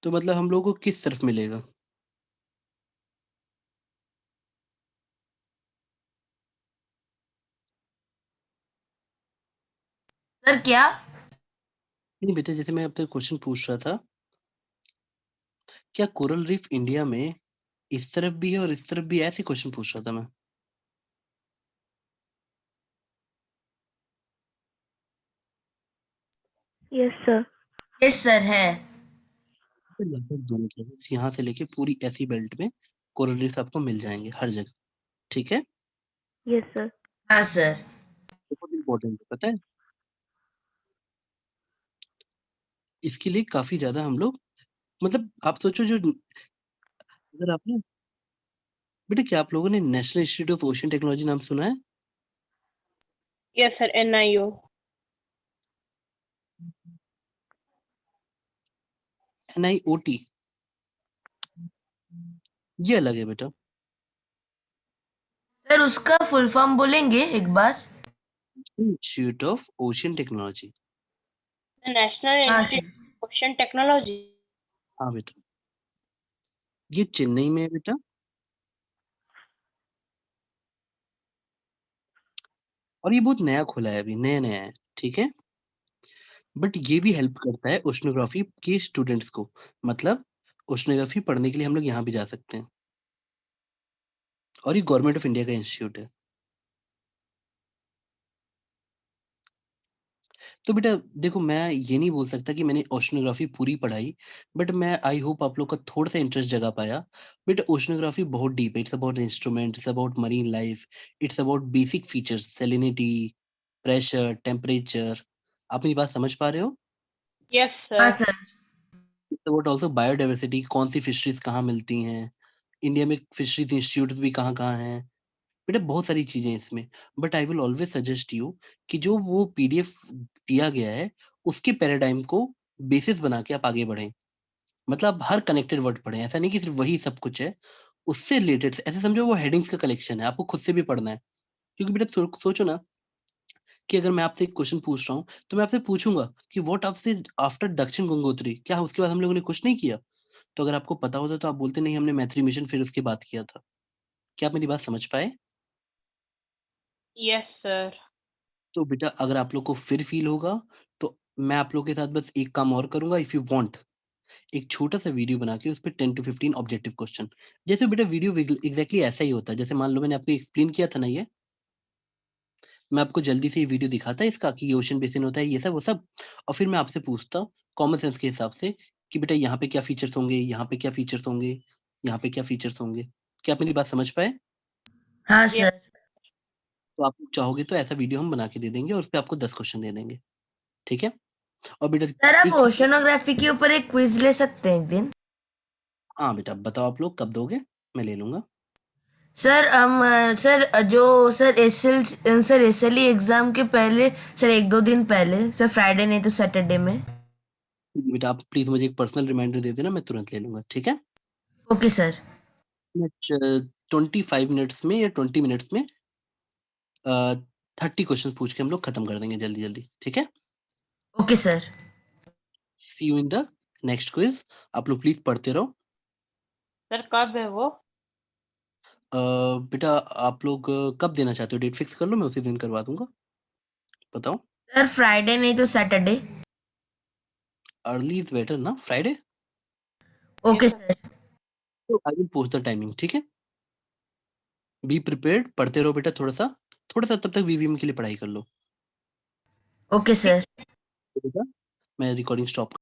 तो मतलब हम लोगों को किस तरफ मिलेगा? सर क्या? नहीं बेटा, जैसे मैं आपसे क्वेश्चन पूछ रहा था, क्या कोरल रीफ इंडिया में इस तरफ भी है और इस तरफ भी है, ऐसे क्वेश्चन पूछ रहा था मैं। Yes sir. यस सर है। तो लगभग दोनों जगह, यहाँ से लेके पूरी ऐसी बेल्ट में कोरल रीफ आपको मिल जाएंगे हर जगह। ठीक है, यस सर। हाँ सर। बहुत इंपॉर्टेंट है पता है। इसके लिए काफी ज्यादा हम लोग, मतलब आप सोचो जो, अगर आपने बेटा, क्या आप लोगों ने national institute of ocean technology नाम सुना है? Yes, sir. NIO. NIOT, ये अलग है बेटा। सर उसका फुल फॉर्म बोलेंगे एक बार? Institute of ocean technology. The National हाँ Institute sir. of Ocean Technology. हाँ बेटा, ये चेन्नई में है बेटा। और ये बहुत नया खुला है, अभी नया नया है। ठीक है, बट ये भी हेल्प करता है ओशनोग्राफी के स्टूडेंट्स को। मतलब ओशनोग्राफी पढ़ने के लिए हम लोग यहाँ भी जा सकते हैं, और ये गवर्नमेंट ऑफ इंडिया का इंस्टीट्यूट है। तो बेटा देखो, मैं ये नहीं बोल सकता कि मैंने ओशनोग्राफी पूरी पढ़ाई, बट मैं आई होप आप लोग का थोड़ा सा इंटरेस्ट जगा पाया। बेटा ओशनोग्राफी बहुत डीप है, it's about instrument, it's about marine life, it's about basic features, salinity, pressure, temperature. आप मेरी बात समझ पा रहे हो? Yes, हाँ sir. Sir. It's about also biodiversity, कौन सी फिशरीज कहाँ मिलती हैं, इंडिया में फिशरीज इंस्टीट्यूट भी कहाँ कहाँ हैं। बेटा बहुत सारी चीजें हैं इसमें। But I will always suggest you कि जो वो पीडीएफ दिया गया है, उसके पैराडाइम को बेसिस बना के आप आगे बढ़ें। मतलब आप हर कनेक्टेड वर्ड पढ़ें, ऐसा नहीं कि सिर्फ वही सब कुछ है। उससे रिलेटेड ऐसे समझो वो हेडिंग्स का कलेक्शन है, आपको खुद से भी पढ़ना है। क्योंकि बेटा सोचो ना, कि अगर मैं आपसे एक क्वेश्चन पूछ रहा हूँ, तो मैं आपसे पूछूंगा कि व्हाट आफ्टर आफ्टर दक्षिण गंगोत्री, क्या उसके बाद हम लोगों ने कुछ नहीं किया? तो अगर आपको पता होता तो आप बोलते नहीं, हमने मैत्री मिशन फिर उसके बाद किया था। क्या आप मेरी बात समझ पाए? Yes, sir. तो बेटा अगर आप लोग को फिर फील होगा, तो मैं आप लोग के साथ बस एक काम और करूंगा, इफ यू वांट, एक छोटा सा वीडियो बना के उस पे 10 टू 15 ऑब्जेक्टिव क्वेश्चन। जैसे बेटा वीडियो एग्जैक्टली ऐसा ही होता है, जैसे मान लो मैंने आपको एक्सप्लेन किया था ना ये, मैं आपको जल्दी से ये वीडियो दिखाता इसका कि ये ओशन बेसिन होता है, ये सब वो सब, और फिर मैं आपसे पूछता कॉमन सेंस के हिसाब से कि बेटा यहाँ पे क्या फीचर्स होंगे, यहाँ पे क्या फीचर्स होंगे, यहाँ पे क्या फीचर्स होंगे। क्या आप मेरी बात समझ पाए? हाँ Yes. सर। तो आप चाहोगे तो ऐसा वीडियो हम बना के दे देंगे और उस पे आपको 10 क्वेश्चन दे देंगे। ठीक है, और बेटा सर आप एक चीज, ओशनोग्राफी के ऊपर एक क्विज ले सकते हैं एक दिन? हाँ बेटा बताओ आप लोग कब दोगे, मैं ले लूंगा। सर जो सर एसएलई एग्जाम के पहले सर 1-2 दिन पहले सर फ्राइडे नहीं तो सैटरडे में। बेटा आप प्लीज़ मुझे एक पर्सनल रिमाइंडर दे देना, मैं तुरंत ले लूँगा, ठीक है? Okay sir. मैं 25 मिनट्स में या 20 मिनट्स में 30 क्वेश्चन पूछ के हम लोग खत्म कर देंगे जल्दी-जल्दी, ठीक है? Okay sir. See you in the next quiz. आप लोग प्लीज़ पढ़ते रहो। सर कब है वो? बेटा आप लोग कब देना चाहते हो? डेट फिक्स कर लो, मैं उसी दिन करवा दूँगा। बताओ। सर फ्राइडे नहीं तो सैटरडे। अर्ली इज़ बेटर ना, फ्राइडे? Okay sir. तो I will post the timing, ठीक है? बी प्रिपेयर्ड, पढ़ते रहो बेटा थोड़ा-सा तब तक वीवीएम के लिए पढ़ाई कर लो। Okay sir. बेटा मैं रिकॉर्डिंग स्टॉप